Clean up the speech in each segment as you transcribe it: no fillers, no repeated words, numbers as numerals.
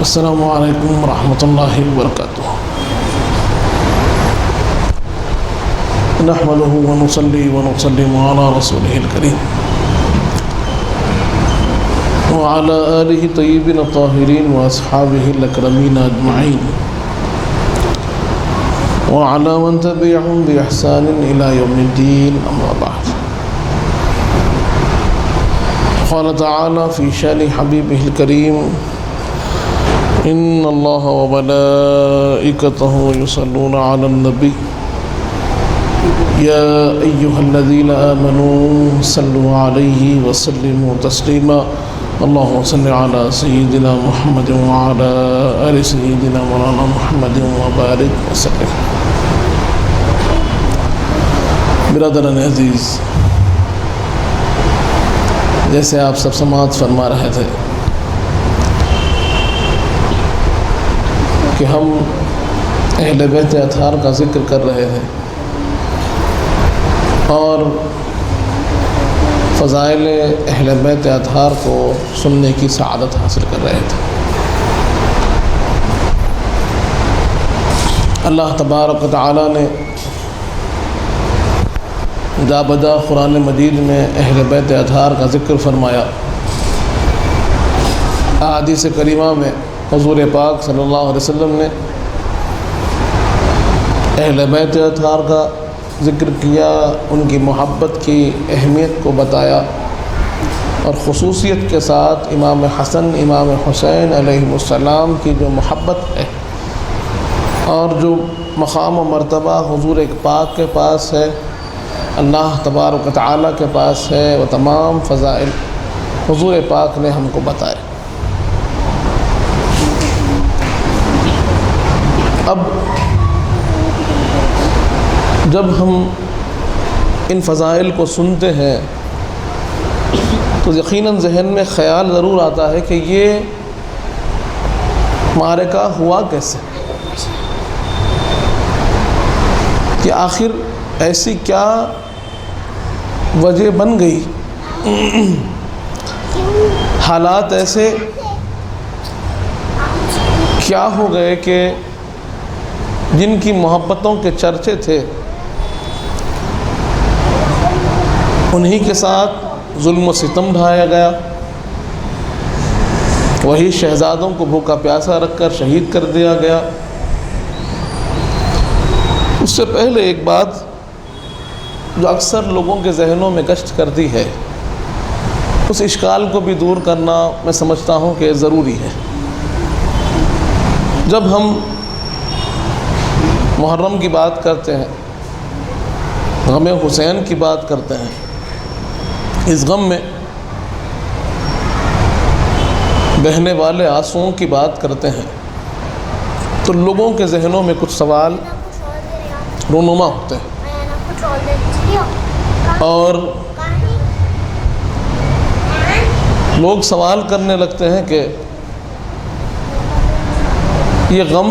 السلام علیکم ورحمۃ اللہ وبرکاتہ۔ نحمده ونصلي ونسلم على رسوله الكريم وعلى آله الطيبين الطاهرين وأصحابه الأكرمين أجمعين وعلى من تبعهم بإحسان إلى يوم الدين، أما بعد. قال تعالى في شأن حبيبه الكريم: إن الله وملائكته يصلون على النبي يا أيها الذين آمنوا صلوا عليه وسلموا تسليما اللهم صل على سيدنا محمد وعلى آل سيدنا مولانا محمد وبارك وسلم۔ برادران عزیز، جیسے آپ سب سماعت فرما رہے تھے کہ ہم اہل بیت اطہار کا ذکر کر رہے ہیں اور فضائل اہل بیت اطہار کو سننے کی سعادت حاصل کر رہے تھے۔ اللہ تبارک و تعالی نے جا بجا قرآن مجید میں اہل بیت اطہار کا ذکر فرمایا۔ احادیث کریمہ میں حضور پاک صلی اللہ علیہ وسلم نے اہل بیت اطہار کا ذکر کیا، ان کی محبت کی اہمیت کو بتایا، اور خصوصیت کے ساتھ امام حسن امام حسین علیہ السلام کی جو محبت ہے اور جو مقام و مرتبہ حضور پاک کے پاس ہے، اللہ تبارک و تعالیٰ کے پاس ہے، وہ تمام فضائل حضور پاک نے ہم کو بتائے۔ اب جب ہم ان فضائل کو سنتے ہیں تو یقیناً ذہن میں خیال ضرور آتا ہے کہ یہ معرکہ ہوا کیسے، کہ آخر ایسی کیا وجہ بن گئی، حالات ایسے کیا ہو گئے کہ جن کی محبتوں کے چرچے تھے انہی کے ساتھ ظلم و ستم ڈھایا گیا، وہی شہزادوں کو بھوکا پیاسا رکھ کر شہید کر دیا گیا۔ اس سے پہلے ایک بات جو اکثر لوگوں کے ذہنوں میں گشت کرتی ہے، اس اشکال کو بھی دور کرنا میں سمجھتا ہوں کہ ضروری ہے۔ جب ہم محرم کی بات کرتے ہیں، غم حسین کی بات کرتے ہیں، اس غم میں بہنے والے آنسوؤں کی بات کرتے ہیں، تو لوگوں کے ذہنوں میں کچھ سوال رونما ہوتے ہیں، اور لوگ سوال کرنے لگتے ہیں کہ یہ غم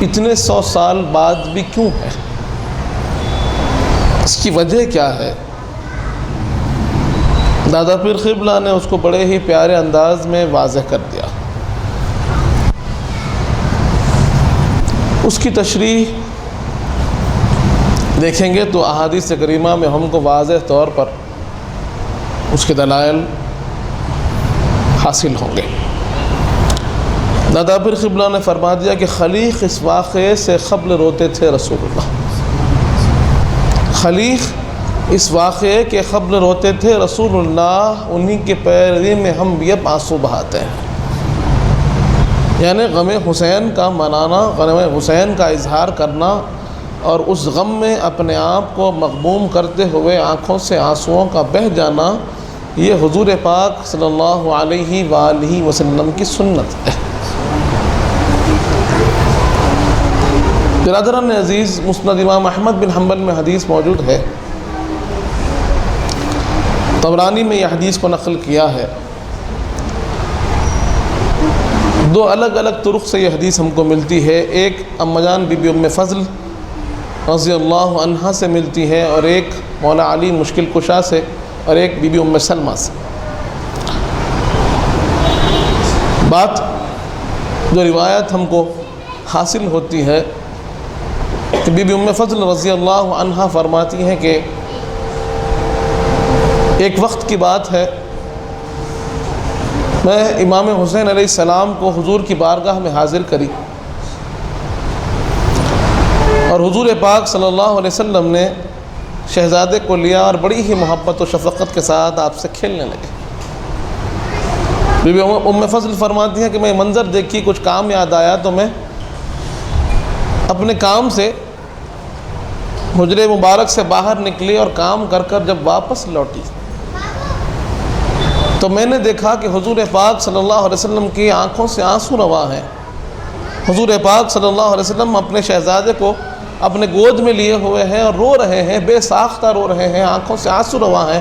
اتنے 100 سال بعد بھی کیوں ہے، اس کی وجہ کیا ہے؟ دادا پیر قبلہ نے اس کو بڑے ہی پیارے انداز میں واضح کر دیا۔ اس کی تشریح دیکھیں گے تو احادیث کریمہ میں ہم کو واضح طور پر اس کے دلائل حاصل ہوں گے۔ دادا پیر قبلہ نے فرما دیا کہ خلیق اس واقعے سے قبل روتے تھے رسول اللہ، خلیق اس واقعے کے قبل روتے تھے رسول اللہ، انہی کے پیروی میں ہم بھی اب آنسو بہاتے ہیں۔ یعنی غم حسین کا منانا، غم حسین کا اظہار کرنا، اور اس غم میں اپنے آپ کو مغموم کرتے ہوئے آنکھوں سے آنسوؤں کا بہہ جانا، یہ حضور پاک صلی اللہ علیہ وآلہ وسلم کی سنت ہے۔ برادران عزیز، مسند امام احمد بن حنبل میں حدیث موجود ہے، طبرانی میں یہ حدیث کو نقل کیا ہے، دو الگ الگ طرق سے یہ حدیث ہم کو ملتی ہے، ایک اما جان بی بی ام فضل رضی اللہ عنہا سے ملتی ہے، اور ایک مولا علی مشکل کشا سے، اور ایک بی بی ام سلمہ سے۔ بات جو روایت ہم کو حاصل ہوتی ہے کہ بی بی ام فضل رضی اللہ عنہا فرماتی ہیں کہ ایک وقت کی بات ہے، میں امام حسین علیہ السلام کو حضور کی بارگاہ میں حاضر کری، اور حضور پاک صلی اللہ علیہ وسلم نے شہزادے کو لیا اور بڑی ہی محبت و شفقت کے ساتھ آپ سے کھیلنے لگے۔ بی بی ام فضل فرماتی ہیں کہ میں منظر دیکھی، کچھ کام یاد آیا تو میں اپنے کام سے حجرے مبارک سے باہر نکلی اور کام کر کر جب واپس لوٹی تو میں نے دیکھا کہ حضور پاک صلی اللہ علیہ وسلم کی آنکھوں سے آنسو رواں ہیں۔ حضور پاک صلی اللہ علیہ وسلم اپنے شہزادے کو اپنے گود میں لیے ہوئے ہیں اور رو رہے ہیں، بے ساختہ رو رہے ہیں، آنکھوں سے آنسو رواں ہیں۔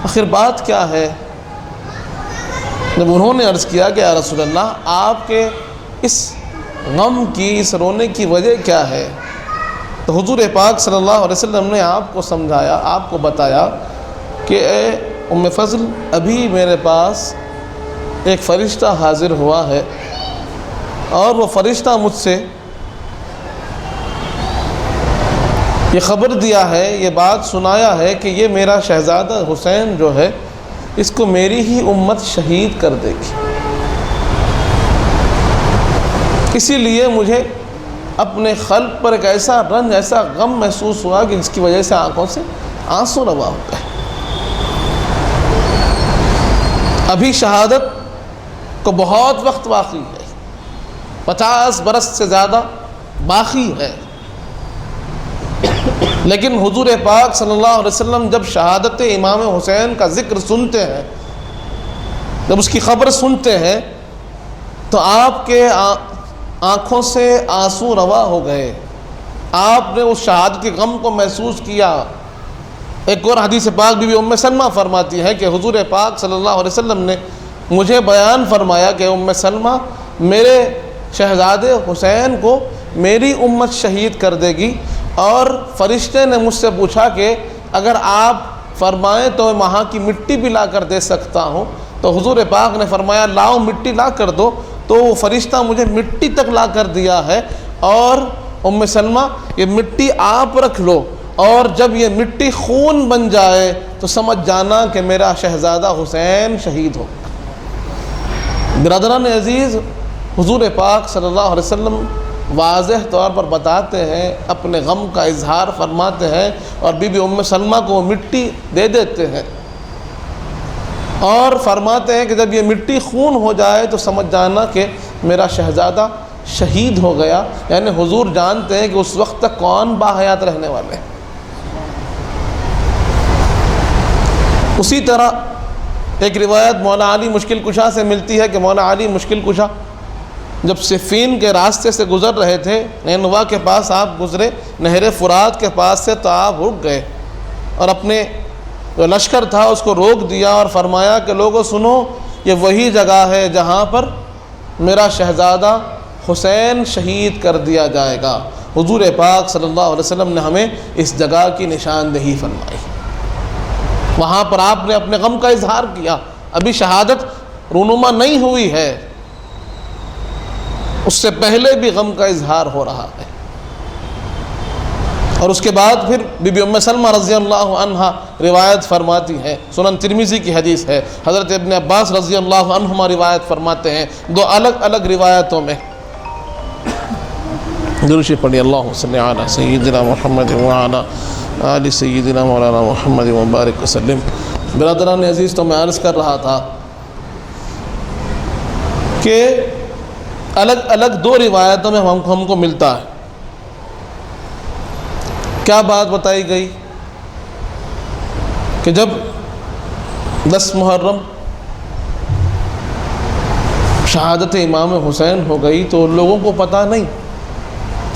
آخر بات کیا ہے؟ جب انہوں نے عرض کیا کہ یا رسول اللہ، آپ کے اس غم کی، اس رونے کی وجہ کیا ہے؟ تو حضور پاک صلی اللہ علیہ وسلم نے آپ کو سمجھایا، آپ کو بتایا کہ اے ام فضل، ابھی میرے پاس ایک فرشتہ حاضر ہوا ہے اور وہ فرشتہ مجھ سے یہ خبر دیا ہے، یہ بات سنایا ہے کہ یہ میرا شہزادہ حسین جو ہے اس کو میری ہی امت شہید کر دے گی، اسی لیے مجھے اپنے قلب پر ایک ایسا رنج، ایسا غم محسوس ہوا کہ جس کی وجہ سے آنکھوں سے آنسو رواں ہو گئے۔ ابھی شہادت کو بہت وقت باقی ہے، 50 برس سے زیادہ باقی ہے، لیکن حضور پاک صلی اللہ علیہ وسلم جب شہادت امام حسین کا ذکر سنتے ہیں، جب اس کی خبر سنتے ہیں تو آپ کے آنکھوں سے آنسو رواں ہو گئے، آپ نے اس شہادت کے غم کو محسوس کیا۔ ایک اور حدیث پاک بی بی ام سلمہ فرماتی ہے کہ حضور پاک صلی اللہ علیہ وسلم نے مجھے بیان فرمایا کہ ام سلمہ، میرے شہزادے حسین کو میری امت شہید کر دے گی، اور فرشتے نے مجھ سے پوچھا کہ اگر آپ فرمائیں تو میں وہاں کی مٹی بھی لا کر دے سکتا ہوں، تو حضور پاک نے فرمایا لاؤ، مٹی لا کر دو، تو وہ فرشتہ مجھے مٹی تک لا کر دیا ہے، اور ام سلمہ یہ مٹی آپ رکھ لو، اور جب یہ مٹی خون بن جائے تو سمجھ جانا کہ میرا شہزادہ حسین شہید ہو۔ برادران عزیز، حضور پاک صلی اللہ علیہ وسلم واضح طور پر بتاتے ہیں، اپنے غم کا اظہار فرماتے ہیں، اور بی بی ام سلمہ کو وہ مٹی دے دیتے ہیں اور فرماتے ہیں کہ جب یہ مٹی خون ہو جائے تو سمجھ جانا کہ میرا شہزادہ شہید ہو گیا، یعنی حضور جانتے ہیں کہ اس وقت تک کون باحیات رہنے والے ہیں۔ اسی طرح ایک روایت مولا علی مشکل کشا سے ملتی ہے کہ مولا علی مشکل کشا جب صفین کے راستے سے گزر رہے تھے، نینوا کے پاس آپ گزرے، نہر فرات کے پاس سے، تو آپ رک گئے اور اپنے جو لشکر تھا اس کو روک دیا اور فرمایا کہ لوگوں سنو، یہ وہی جگہ ہے جہاں پر میرا شہزادہ حسین شہید کر دیا جائے گا۔ حضور پاک صلی اللہ علیہ وسلم نے ہمیں اس جگہ کی نشاندہی فرمائی، وہاں پر آپ نے اپنے غم کا اظہار کیا۔ ابھی شہادت رونما نہیں ہوئی ہے، اس سے پہلے بھی غم کا اظہار ہو رہا ہے۔ اور اس کے بعد پھر بی بی ام سلمہ رضی اللہ عنہا روایت فرماتی ہیں، سنن ترمذی کی حدیث ہے، حضرت ابن عباس رضی اللہ عنہما روایت فرماتے ہیں، دو الگ الگ روایتوں میں۔ درود شریف پڑھیے، اللہم صلی علی سیدنا محمد وعلی آل سیدنا مولانا محمد مبارک وسلم۔ برادران عزیز، تو میں عرض کر رہا تھا کہ الگ الگ دو روایتوں میں ہم کو ملتا ہے۔ کیا بات بتائی گئی کہ جب 10 محرم شہادت امام حسین ہو گئی تو لوگوں کو پتہ نہیں،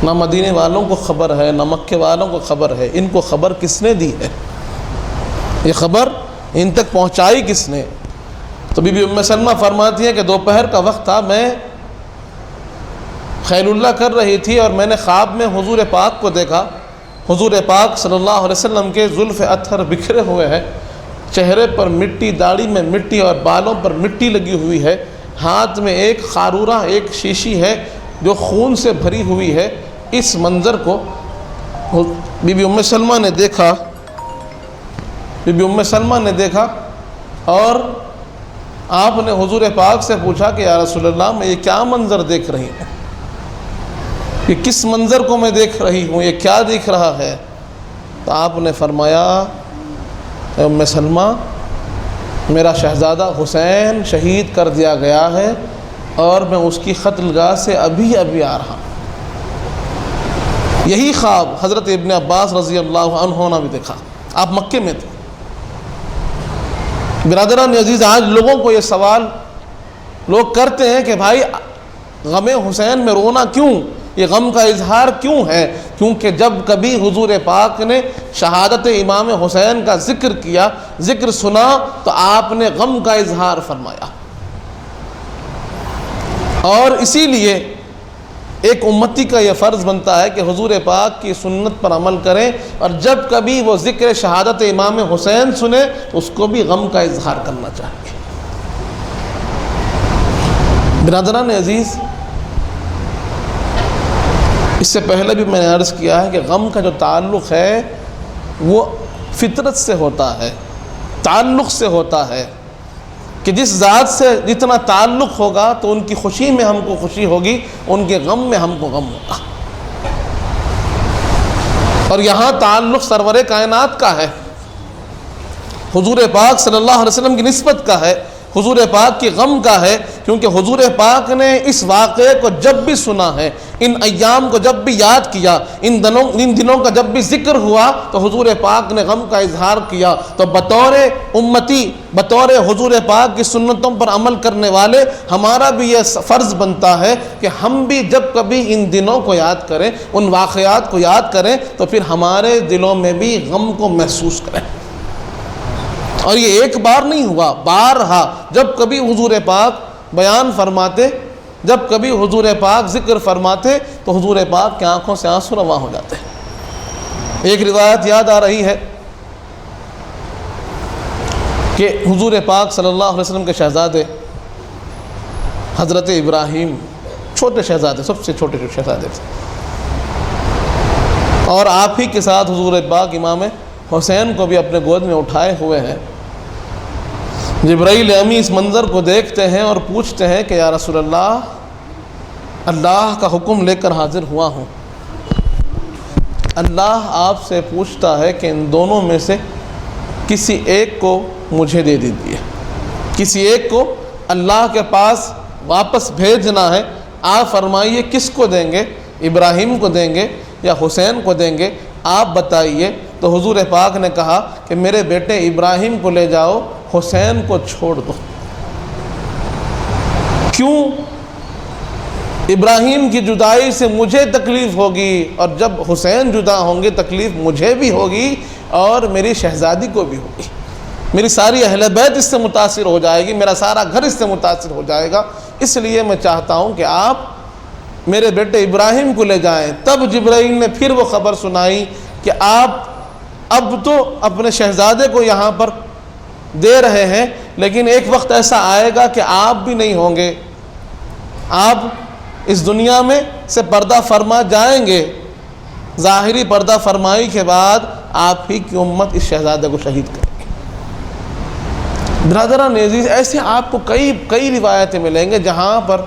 نہ مدینے والوں کو خبر ہے، نہ مکے والوں کو خبر ہے۔ ان کو خبر کس نے دی ہے؟ یہ خبر ان تک پہنچائی کس نے؟ تو بی بی ام سلمہ فرماتی ہے کہ دوپہر کا وقت تھا، میں خیل اللہ کر رہی تھی اور میں نے خواب میں حضور پاک کو دیکھا۔ حضور پاک صلی اللہ علیہ وسلم کے زلف اطہر بکھرے ہوئے ہیں، چہرے پر مٹی، داڑھی میں مٹی اور بالوں پر مٹی لگی ہوئی ہے، ہاتھ میں ایک قارورہ، ایک شیشی ہے جو خون سے بھری ہوئی ہے۔ اس منظر کو بی بی ام سلمہ نے دیکھا، بی ام سلمہ نے دیکھا اور آپ نے حضور پاک سے پوچھا کہ یا رسول اللہ میں یہ کیا منظر دیکھ رہی ہوں، یہ کس منظر کو میں دیکھ رہی ہوں، یہ کیا دیکھ رہا ہے؟ تو آپ نے فرمایا اے ام سلمہ میرا شہزادہ حسین شہید کر دیا گیا ہے اور میں اس کی قتل گاہ سے ابھی آ رہا ہوں۔ یہی خواب حضرت ابن عباس رضی اللہ عنہ نے بھی دیکھا، آپ مکے میں تھے۔ برادران عزیز، آج لوگوں کو یہ سوال لوگ کرتے ہیں کہ بھائی غم حسین میں رونا کیوں، یہ غم کا اظہار کیوں ہے؟ کیونکہ جب کبھی حضور پاک نے شہادت امام حسین کا ذکر کیا، ذکر سنا، تو آپ نے غم کا اظہار فرمایا۔ اور اسی لیے ایک امتی کا یہ فرض بنتا ہے کہ حضور پاک کی سنت پر عمل کریں، اور جب کبھی وہ ذکر شہادت امام حسین سنے تو اس کو بھی غم کا اظہار کرنا چاہیے۔ برادران عزیز، اس سے پہلے بھی میں نے عرض کیا ہے کہ غم کا جو تعلق ہے وہ فطرت سے ہوتا ہے، تعلق سے ہوتا ہے، کہ جس ذات سے جتنا تعلق ہوگا تو ان کی خوشی میں ہم کو خوشی ہوگی، ان کے غم میں ہم کو غم ہوگا۔ اور یہاں تعلق سرور کائنات کا ہے، حضور پاک صلی اللہ علیہ وسلم کی نسبت کا ہے، حضور پاک کی غم کا ہے، کیونکہ حضور پاک نے اس واقعے کو جب بھی سنا ہے، ان ایام کو جب بھی یاد کیا، ان دنوں کا جب بھی ذکر ہوا تو حضور پاک نے غم کا اظہار کیا۔ تو بطور امتی، بطور حضور پاک کی سنتوں پر عمل کرنے والے ہمارا بھی یہ فرض بنتا ہے کہ ہم بھی جب کبھی ان دنوں کو یاد کریں، ان واقعات کو یاد کریں، تو پھر ہمارے دلوں میں بھی غم کو محسوس کریں۔ اور یہ ایک بار نہیں ہوا، بارہا جب کبھی حضور پاک بیان فرماتے، جب کبھی حضور پاک ذکر فرماتے تو حضور پاک کی آنکھوں سے آنسو رواں ہو جاتے ہیں۔ ایک روایت یاد آ رہی ہے کہ حضور پاک صلی اللہ علیہ وسلم کے شہزادے حضرت ابراہیم، چھوٹے شہزادے، سب سے چھوٹے شہزادے تھے، اور آپ ہی کے ساتھ حضور پاک امام حسین کو بھی اپنے گود میں اٹھائے ہوئے ہیں۔ جبرائیل امی اس منظر کو دیکھتے ہیں اور پوچھتے ہیں کہ یا رسول اللہ، اللہ کا حکم لے کر حاضر ہوا ہوں، اللہ آپ سے پوچھتا ہے کہ ان دونوں میں سے کسی ایک کو مجھے دے دیجیے، کسی ایک کو اللہ کے پاس واپس بھیجنا ہے، آپ فرمائیے کس کو دیں گے، ابراہیم کو دیں گے یا حسین کو دیں گے، آپ بتائیے۔ تو حضور پاک نے کہا کہ میرے بیٹے ابراہیم کو لے جاؤ، حسین کو چھوڑ دو۔ کیوں؟ ابراہیم کی جدائی سے مجھے تکلیف ہوگی، اور جب حسین جدا ہوں گے تکلیف مجھے بھی ہوگی اور میری شہزادی کو بھی ہوگی، میری ساری اہل بیت اس سے متاثر ہو جائے گی، میرا سارا گھر اس سے متاثر ہو جائے گا، اس لیے میں چاہتا ہوں کہ آپ میرے بیٹے ابراہیم کو لے جائیں۔ تب جبرائیل نے پھر وہ خبر سنائی کہ آپ اب تو اپنے شہزادے کو یہاں پر دے رہے ہیں، لیکن ایک وقت ایسا آئے گا کہ آپ بھی نہیں ہوں گے، آپ اس دنیا میں سے پردہ فرما جائیں گے، ظاہری پردہ فرمائی کے بعد آپ ہی کی امت اس شہزادے کو شہید کرے گی۔ برادران عزیز، ایسے آپ کو کئی روایتیں ملیں گے جہاں پر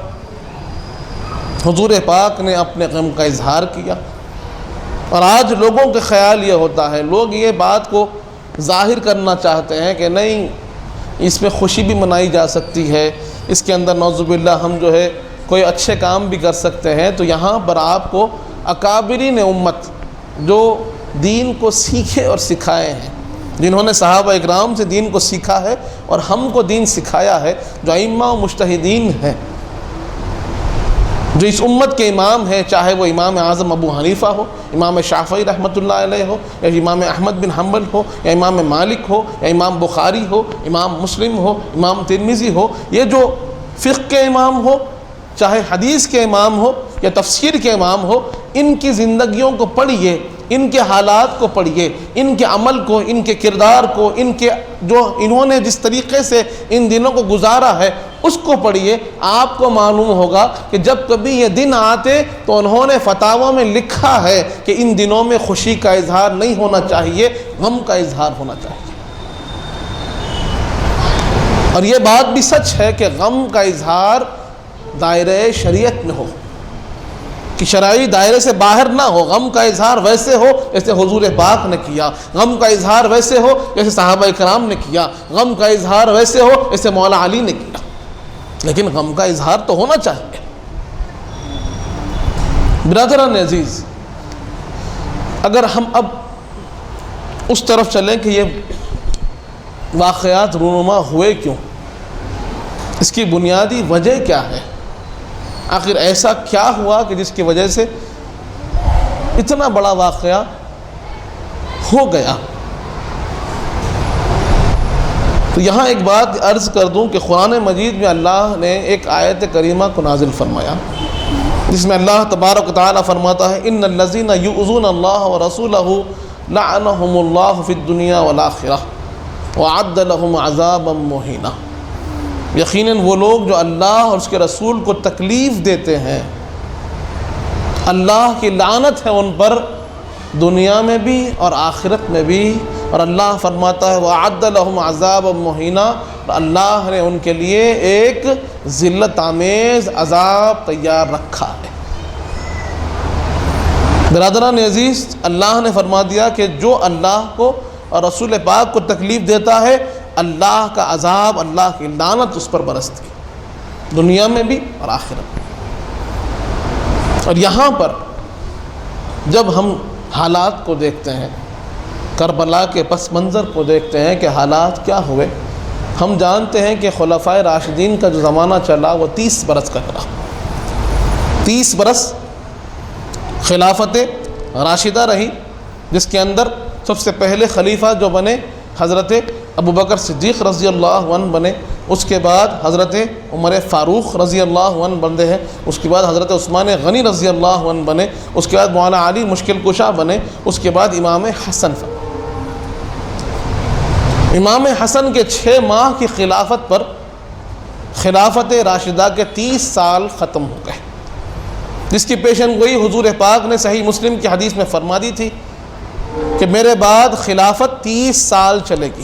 حضور پاک نے اپنے غم کا اظہار کیا، اور آج لوگوں کے خیال یہ ہوتا ہے، لوگ یہ بات کو ظاہر کرنا چاہتے ہیں کہ نہیں، اس میں خوشی بھی منائی جا سکتی ہے، اس کے اندر نعوذ باللہ ہم جو ہے کوئی اچھے کام بھی کر سکتے ہیں۔ تو یہاں پر آپ کو اکابرین امت جو دین کو سیکھے اور سکھائے ہیں، جنہوں نے صحابہ اکرام سے دین کو سیکھا ہے اور ہم کو دین سکھایا ہے، جو ائمہ و مجتہدین ہیں، جو اس امت کے امام ہیں، چاہے وہ امام اعظم ابو حنیفہ ہو، امام شافعی رحمۃ اللہ علیہ ہو، یا امام احمد بن حنبل ہو، یا امام مالک ہو، یا امام بخاری ہو، امام مسلم ہو، امام ترمذی ہو، یہ جو فقہ کے امام ہو، چاہے حدیث کے امام ہو یا تفسیر کے امام ہو، ان کی زندگیوں کو پڑھیے، ان کے حالات کو پڑھیے، ان کے عمل کو، ان کے کردار کو، ان کے جو انہوں نے جس طریقے سے ان دنوں کو گزارا ہے، اس کو پڑھیے، آپ کو معلوم ہوگا کہ جب کبھی یہ دن آتے تو انہوں نے فتاویٰ میں لکھا ہے کہ ان دنوں میں خوشی کا اظہار نہیں ہونا چاہیے، غم کا اظہار ہونا چاہیے۔ اور یہ بات بھی سچ ہے کہ غم کا اظہار دائرہ شریعت میں ہو، کہ شرعی دائرے سے باہر نہ ہو۔ غم کا اظہار ویسے ہو جیسے حضور پاک نے کیا، غم کا اظہار ویسے ہو جیسے صحابہ کرام نے کیا، غم کا اظہار ویسے ہو جیسے مولا علی نے کیا، لیکن غم کا اظہار تو ہونا چاہیے۔ برادران عزیز، اگر ہم اب اس طرف چلیں کہ یہ واقعات رونما ہوئے کیوں، اس کی بنیادی وجہ کیا ہے، آخر ایسا کیا ہوا کہ جس کی وجہ سے اتنا بڑا واقعہ ہو گیا، تو یہاں ایک بات عرض کر دوں کہ قرآن مجید میں اللہ نے ایک آیت کریمہ کو نازل فرمایا جس میں اللہ تبارک و تعالیٰ فرماتا ہے ان الذین یؤذون اللہ ورسولہ لعنہم اللہ فی الدنیا والآخرہ وأعد لهم عذابا مہینا۔ یقیناً وہ لوگ جو اللہ اور اس کے رسول کو تکلیف دیتے ہیں، اللہ کی لعنت ہے ان پر دنیا میں بھی اور آخرت میں بھی، اور اللہ فرماتا ہے وأعد لهم عذابا مہینا، اللہ نے ان کے لیے ایک ذلت آمیز عذاب تیار رکھا ہے۔ برادران عزیز، اللہ نے فرما دیا کہ جو اللہ کو اور رسول پاک کو تکلیف دیتا ہے، اللہ کا عذاب، اللہ کی لعنت اس پر برستی ہے، دنیا میں بھی اور آخرت میں۔ اور یہاں پر جب ہم حالات کو دیکھتے ہیں، کربلا کے پس منظر کو دیکھتے ہیں کہ حالات کیا ہوئے، ہم جانتے ہیں کہ خلفائے راشدین کا جو زمانہ چلا وہ 30 برس کا چلا۔ 30 برس خلافت راشدہ رہی، جس کے اندر سب سے پہلے خلیفہ جو بنے حضرت ابوبکر صدیق رضی اللہ عنہ بنے، اس کے بعد حضرت عمر فاروق رضی اللہ عنہ بندے ہیں، اس کے بعد حضرت عثمان غنی رضی اللہ عنہ بنے، اس کے بعد مولانا علی مشکل کشا بنے، اس کے بعد امام حسن۔ امام حسن کے 6 ماہ کی خلافت پر خلافت راشدہ کے 30 سال ختم ہو گئے، جس کی پیشن گوئی حضور پاک نے صحیح مسلم کی حدیث میں فرما دی تھی کہ میرے بعد خلافت 30 سال چلے گی۔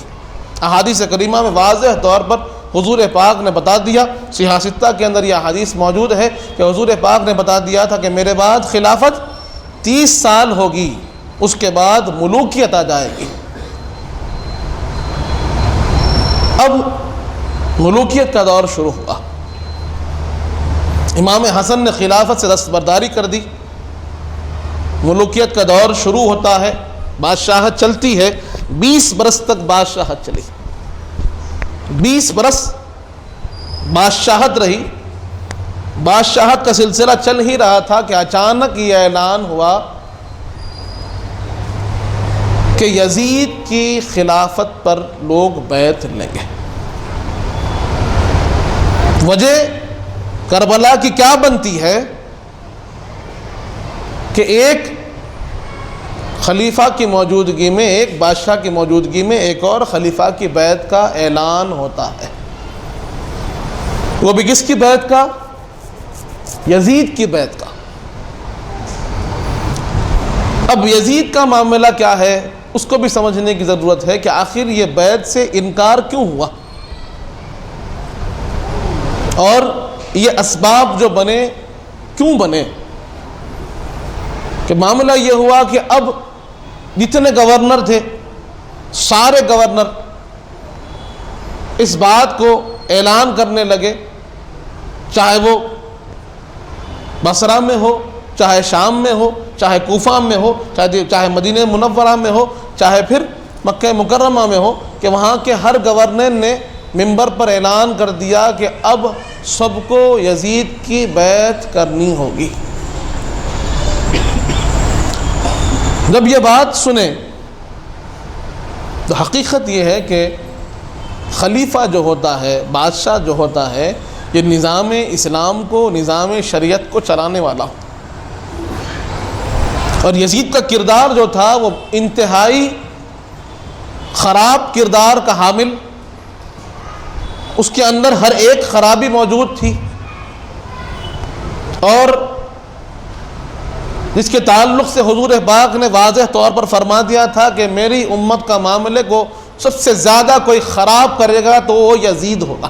احادیث کریمہ میں واضح طور پر حضور پاک نے بتا دیا، صحیح ستہ کے اندر یہ حدیث موجود ہے کہ حضور پاک نے بتا دیا تھا کہ میرے بعد خلافت 30 سال ہوگی، اس کے بعد ملوکیت آ جائے گی۔ اب ملوکیت کا دور شروع ہوا، امام حسن نے خلافت سے دستبرداری کر دی، ملوکیت کا دور شروع ہوتا ہے، بادشاہت چلتی ہے، 20 برس تک بادشاہت چلی، 20 برس بادشاہت رہی۔ بادشاہت کا سلسلہ چل ہی رہا تھا کہ اچانک یہ اعلان ہوا کہ یزید کی خلافت پر لوگ بیعت لیں گے۔ وجہ کربلا کی کیا بنتی ہے کہ ایک خلیفہ کی موجودگی میں، ایک بادشاہ کی موجودگی میں ایک اور خلیفہ کی بیعت کا اعلان ہوتا ہے۔ وہ بھی کس کی بیعت کا؟ یزید کی بیعت کا۔ اب یزید کا معاملہ کیا ہے اس کو بھی سمجھنے کی ضرورت ہے کہ آخر یہ بیعت سے انکار کیوں ہوا، اور یہ اسباب جو بنے کیوں بنے۔ کہ معاملہ یہ ہوا کہ اب جتنے گورنر تھے، سارے گورنر اس بات کو اعلان کرنے لگے، چاہے وہ بصرہ میں ہو، چاہے شام میں ہو، چاہے کوفہ میں ہو، چاہے مدینہ منورہ میں ہو، چاہے پھر مکہ مکرمہ میں ہو، کہ وہاں کے ہر گورنر نے ممبر پر اعلان کر دیا کہ اب سب کو یزید کی بیعت کرنی ہوگی۔ جب یہ بات سنیں تو حقیقت یہ ہے کہ خلیفہ جو ہوتا ہے، بادشاہ جو ہوتا ہے، یہ نظام اسلام کو، نظام شریعت کو چلانے والا، اور یزید کا کردار جو تھا وہ انتہائی خراب کردار کا حامل، اس کے اندر ہر ایک خرابی موجود تھی، اور جس کے تعلق سے حضور پاک نے واضح طور پر فرما دیا تھا کہ میری امت کا معاملے کو سب سے زیادہ کوئی خراب کرے گا تو وہ یزید ہوگا۔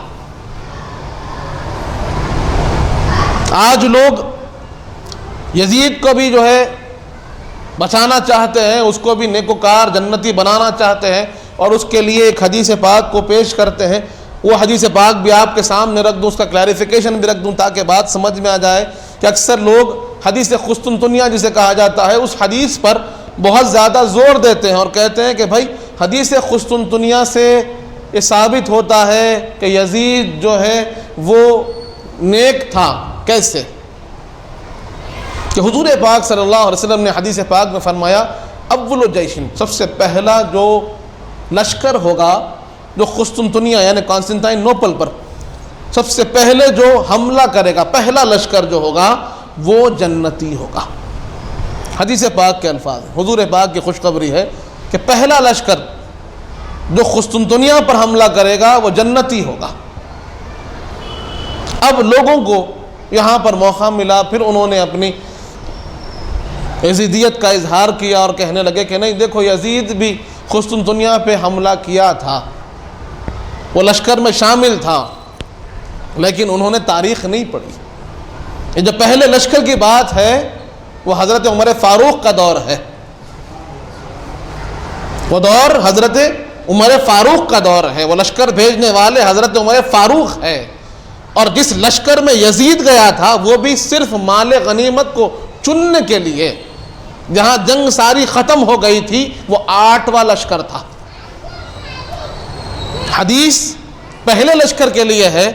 آج لوگ یزید کو بھی جو ہے بچانا چاہتے ہیں، اس کو بھی نیکوکار جنتی بنانا چاہتے ہیں، اور اس کے لیے ایک حدیث پاک کو پیش کرتے ہیں۔ وہ حدیث پاک بھی آپ کے سامنے رکھ دوں، اس کا کلیریفیکیشن بھی رکھ دوں تاکہ بات سمجھ میں آ جائے کہ اکثر لوگ حدیث قسطنطنیہ جسے کہا جاتا ہے اس حدیث پر بہت زیادہ زور دیتے ہیں اور کہتے ہیں کہ بھائی حدیث قسطنطنیہ سے یہ ثابت ہوتا ہے کہ یزید جو ہے وہ نیک تھا۔ کیسے؟ کہ حضور پاک صلی اللہ علیہ وسلم نے حدیث پاک میں فرمایا اول جیشن، سب سے پہلا جو لشکر ہوگا جو قسطنطنیہ یعنی کانسٹنٹائن نوپل پر سب سے پہلے جو حملہ کرے گا، پہلا لشکر جو ہوگا وہ جنتی ہوگا۔ حدیث پاک کے الفاظ ہیں، حضور پاک کی خوشخبری ہے کہ پہلا لشکر جو قسطنطنیہ پر حملہ کرے گا وہ جنتی ہوگا۔ اب لوگوں کو یہاں پر موقع ملا، پھر انہوں نے اپنی یزیدیت کا اظہار کیا اور کہنے لگے کہ نہیں دیکھو یزید بھی قسطنطنیہ پہ حملہ کیا تھا، وہ لشکر میں شامل تھا، لیکن انہوں نے تاریخ نہیں پڑھی۔ یہ جو پہلے لشکر کی بات ہے وہ حضرت عمر فاروق کا دور ہے، وہ دور حضرت عمر فاروق کا دور ہے، وہ لشکر بھیجنے والے حضرت عمر فاروق ہے، اور جس لشکر میں یزید گیا تھا وہ بھی صرف مال غنیمت کو چننے کے لیے، جہاں جنگ ساری ختم ہو گئی تھی وہ 8واں لشکر تھا۔ حدیث پہلے لشکر کے لیے ہے،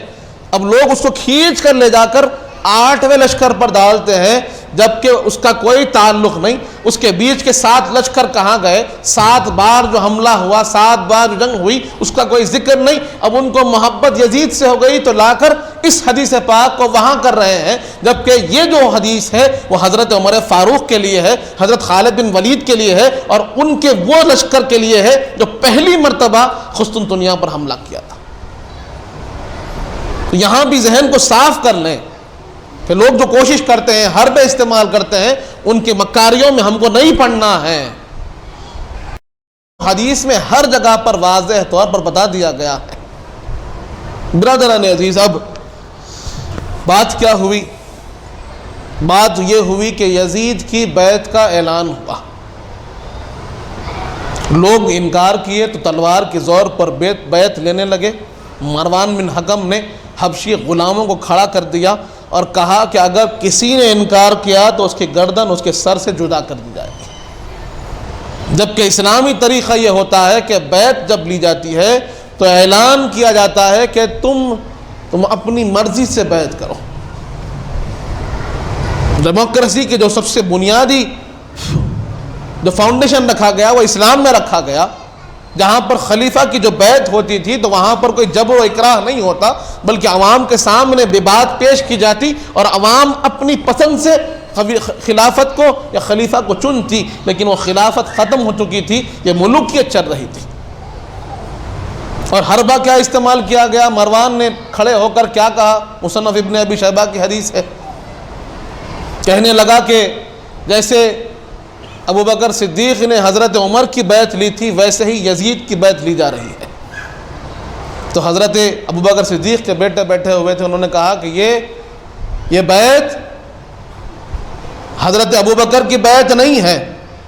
اب لوگ اس کو کھینچ کر لے جا کر 8ویں لشکر پر ڈالتے ہیں، جبکہ اس کا کوئی تعلق نہیں۔ اس کے بیچ کے 7 لشکر کہاں گئے؟ 7 بار جو حملہ ہوا، 7 بار جو جنگ ہوئی، اس کا کوئی ذکر نہیں۔ اب ان کو محبت یزید سے ہو گئی تو لا کر اس حدیث پاک کو وہاں کر رہے ہیں، جبکہ یہ جو حدیث ہے وہ حضرت عمر فاروق کے لیے ہے، حضرت خالد بن ولید کے لیے ہے، اور ان کے وہ لشکر کے لیے ہے جو پہلی مرتبہ قسطنطنیہ پر حملہ کیا تھا۔ تو یہاں بھی ذہن کو صاف کر لیں کہ لوگ جو کوشش کرتے ہیں، حرب استعمال کرتے ہیں، ان کی مکاریوں میں ہم کو نہیں پڑنا ہے۔ حدیث میں ہر جگہ پر واضح طور پر بتا دیا گیا ہے۔ برادران عزیز، اب بات کیا ہوئی؟ بات یہ ہوئی کہ یزید کی بیعت کا اعلان ہوا، لوگ انکار کیے تو تلوار کے زور پر بیعت لینے لگے۔ مروان بن حکم نے حبشی غلاموں کو کھڑا کر دیا اور کہا کہ اگر کسی نے انکار کیا تو اس کی گردن اس کے سر سے جدا کر دی جائے گی۔ جبکہ اسلامی طریقہ یہ ہوتا ہے کہ بیعت جب لی جاتی ہے تو اعلان کیا جاتا ہے کہ تم اپنی مرضی سے بیعت کرو۔ ڈیموکریسی کے جو سب سے بنیادی جو فاؤنڈیشن رکھا گیا وہ اسلام میں رکھا گیا، جہاں پر خلیفہ کی جو بیعت ہوتی تھی تو وہاں پر کوئی جبر و اکراہ نہیں ہوتا، بلکہ عوام کے سامنے بات پیش کی جاتی اور عوام اپنی پسند سے خلافت کو یا خلیفہ کو چنتی، لیکن وہ خلافت ختم ہو چکی تھی، یہ ملوکیت چل رہی تھی۔ اور حربہ کیا استعمال کیا گیا؟ مروان نے کھڑے ہو کر کیا کہا؟ مصنف ابن ابی شیبہ کی حدیث ہے، کہنے لگا کہ جیسے ابو بکر صدیق نے حضرت عمر کی بیعت لی تھی ویسے ہی یزید کی بیعت لی جا رہی ہے۔ تو حضرت ابو بکر صدیق کے بیٹے بیٹھے ہوئے تھے، انہوں نے کہا کہ یہ بیعت حضرت ابو بکر کی بیعت نہیں ہے،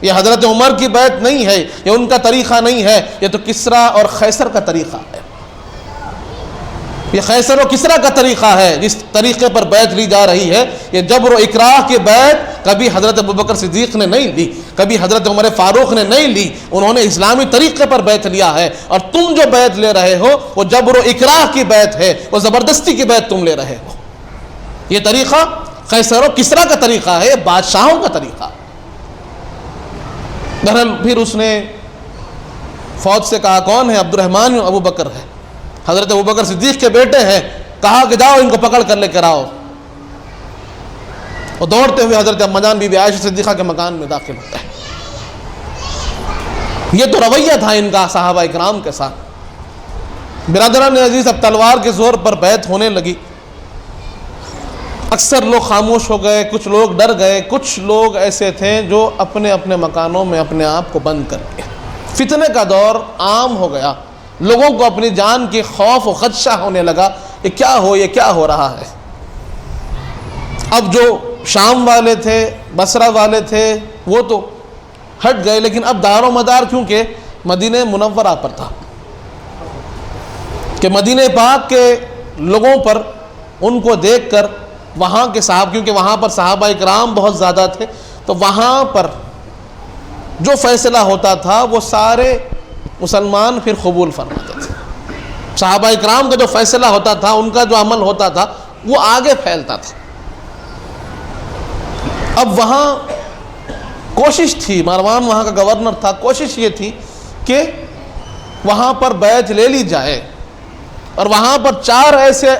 یہ حضرت عمر کی بیعت نہیں ہے، یہ ان کا طریقہ نہیں ہے، یہ تو کسریٰ اور قیصر کا طریقہ ہے، یہ قیصر و کسریٰ کا طریقہ ہے جس طریقے پر بیعت لی جا رہی ہے۔ یہ جبر و اکراہ کی بیعت کبھی حضرت ابوبکر صدیق نے نہیں لی، کبھی حضرت عمر فاروق نے نہیں لی، انہوں نے اسلامی طریقے پر بیعت لیا ہے، اور تم جو بیعت لے رہے ہو وہ جبر و اکراہ کی بیعت ہے، وہ زبردستی کی بیعت تم لے رہے ہو۔ یہ طریقہ قیصر و کسریٰ کا طریقہ ہے، یہ بادشاہوں کا طریقہ۔ بہرحال پھر اس نے فوج سے کہا کون ہے؟ عبد الرحمن ابو بکر ہے، حضرت ابوبکر صدیق کے بیٹے ہیں، کہا کہ جاؤ ان کو پکڑ کر لے کر آؤ، اور دوڑتے ہوئے حضرت اما جان بی بی عائشہ صدیقہ کے مکان میں داخل ہوتا ہے۔ یہ تو رویہ تھا ان کا صحابہ اکرام کے ساتھ۔ برادران عزیز، اب تلوار کے زور پر بیعت ہونے لگی. اکثر لوگ خاموش ہو گئے، کچھ لوگ ڈر گئے، کچھ لوگ ایسے تھے جو اپنے اپنے مکانوں میں اپنے آپ کو بند کر گئے. فتنے کا دور عام ہو گیا، لوگوں کو اپنی جان کی خوف و خدشہ ہونے لگا. یہ کیا ہو رہا ہے؟ اب جو شام والے تھے، بصرہ والے تھے، وہ تو ہٹ گئے، لیکن اب دار و مدار کیونکہ مدینہ منورہ پر تھا کہ مدینہ پاک کے لوگوں پر ان کو دیکھ کر وہاں کے کیونکہ وہاں پر صحابہ اکرام بہت زیادہ تھے، تو وہاں پر جو فیصلہ ہوتا تھا وہ سارے مسلمان پھر قبول فرماتے تھے. صحابہ اکرام کا جو فیصلہ ہوتا تھا، ان کا جو عمل ہوتا تھا، وہ آگے پھیلتا تھا. اب وہاں کوشش تھی، مروان وہاں کا گورنر تھا، کوشش یہ تھی کہ وہاں پر بیعت لے لی جائے. اور وہاں پر 4 ایسے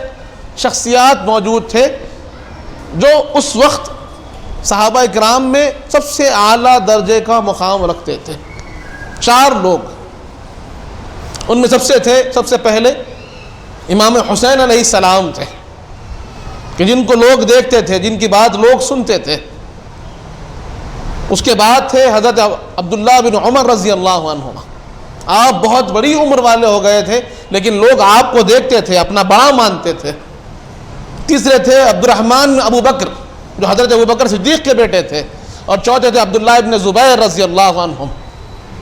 شخصیات موجود تھے جو اس وقت صحابہ اکرام میں سب سے اعلیٰ درجے کا مقام رکھتے تھے. 4 لوگ، ان میں سب سے پہلے امام حسین علیہ السلام تھے کہ جن کو لوگ دیکھتے تھے، جن کی بات لوگ سنتے تھے. اس کے بعد تھے حضرت عبداللہ بن عمر رضی اللہ عنہما. آپ بہت بڑی عمر والے ہو گئے تھے، لیکن لوگ آپ کو دیکھتے تھے، اپنا بڑا مانتے تھے. تیسرے تھے عبد الرحمن ابو بکر، جو حضرت ابو بکر صدیق کے بیٹے تھے. اور چوتھے تھے عبداللہ ابن زبیر رضی اللہ عنہم،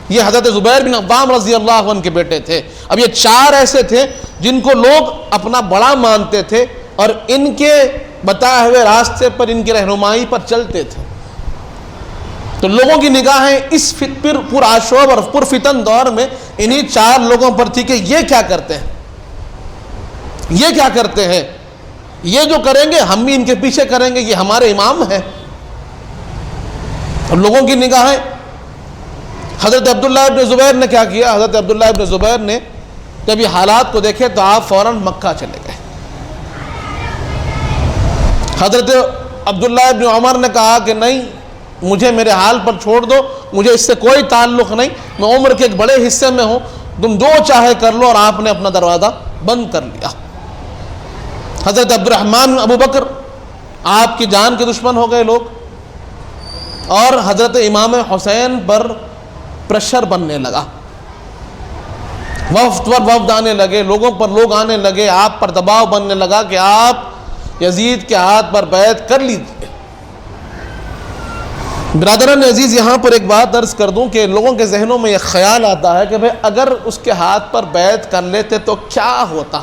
یہ حضرت زبیر بن عوام رضی اللہ عنہ کے بیٹے تھے. اب یہ 4 ایسے تھے جن کو لوگ اپنا بڑا مانتے تھے اور ان کے بتائے ہوئے راستے پر، ان کی رہنمائی پر چلتے تھے. تو لوگوں کی نگاہیں اس پرآشوب اور پرفتن دور میں انہی 4 لوگوں پر تھی کہ یہ کیا کرتے ہیں، یہ کیا کرتے ہیں، یہ جو کریں گے ہم بھی ان کے پیچھے کریں گے، یہ ہمارے امام ہیں. اور لوگوں کی نگاہیں، حضرت عبداللہ ابن زبیر نے کیا کیا؟ حضرت عبداللہ ابن زبیر نے جب یہ حالات کو دیکھے تو آپ فوراً مکہ چلے گئے. حضرت عبداللہ ابن عمر نے کہا کہ نہیں، مجھے میرے حال پر چھوڑ دو، مجھے اس سے کوئی تعلق نہیں، میں عمر کے ایک بڑے حصے میں ہوں، تم جو چاہے کر لو. اور آپ نے اپنا دروازہ بند کر لیا. حضرت عبد الرحمن ابو بکر، آپ کی جان کے دشمن ہو گئے لوگ، اور حضرت امام حسین پر پریشر بننے لگا. وفد آنے لگے، لوگوں پر لوگ آنے لگے، آپ پر دباؤ بننے لگا کہ آپ یزید کے ہاتھ پر بیعت کر لیجیے. برادران عزیز، یہاں پر ایک بات عرض کر دوں کہ لوگوں کے ذہنوں میں یہ خیال آتا ہے کہ بھئی اگر اس کے ہاتھ پر بیعت کر لیتے تو کیا ہوتا؟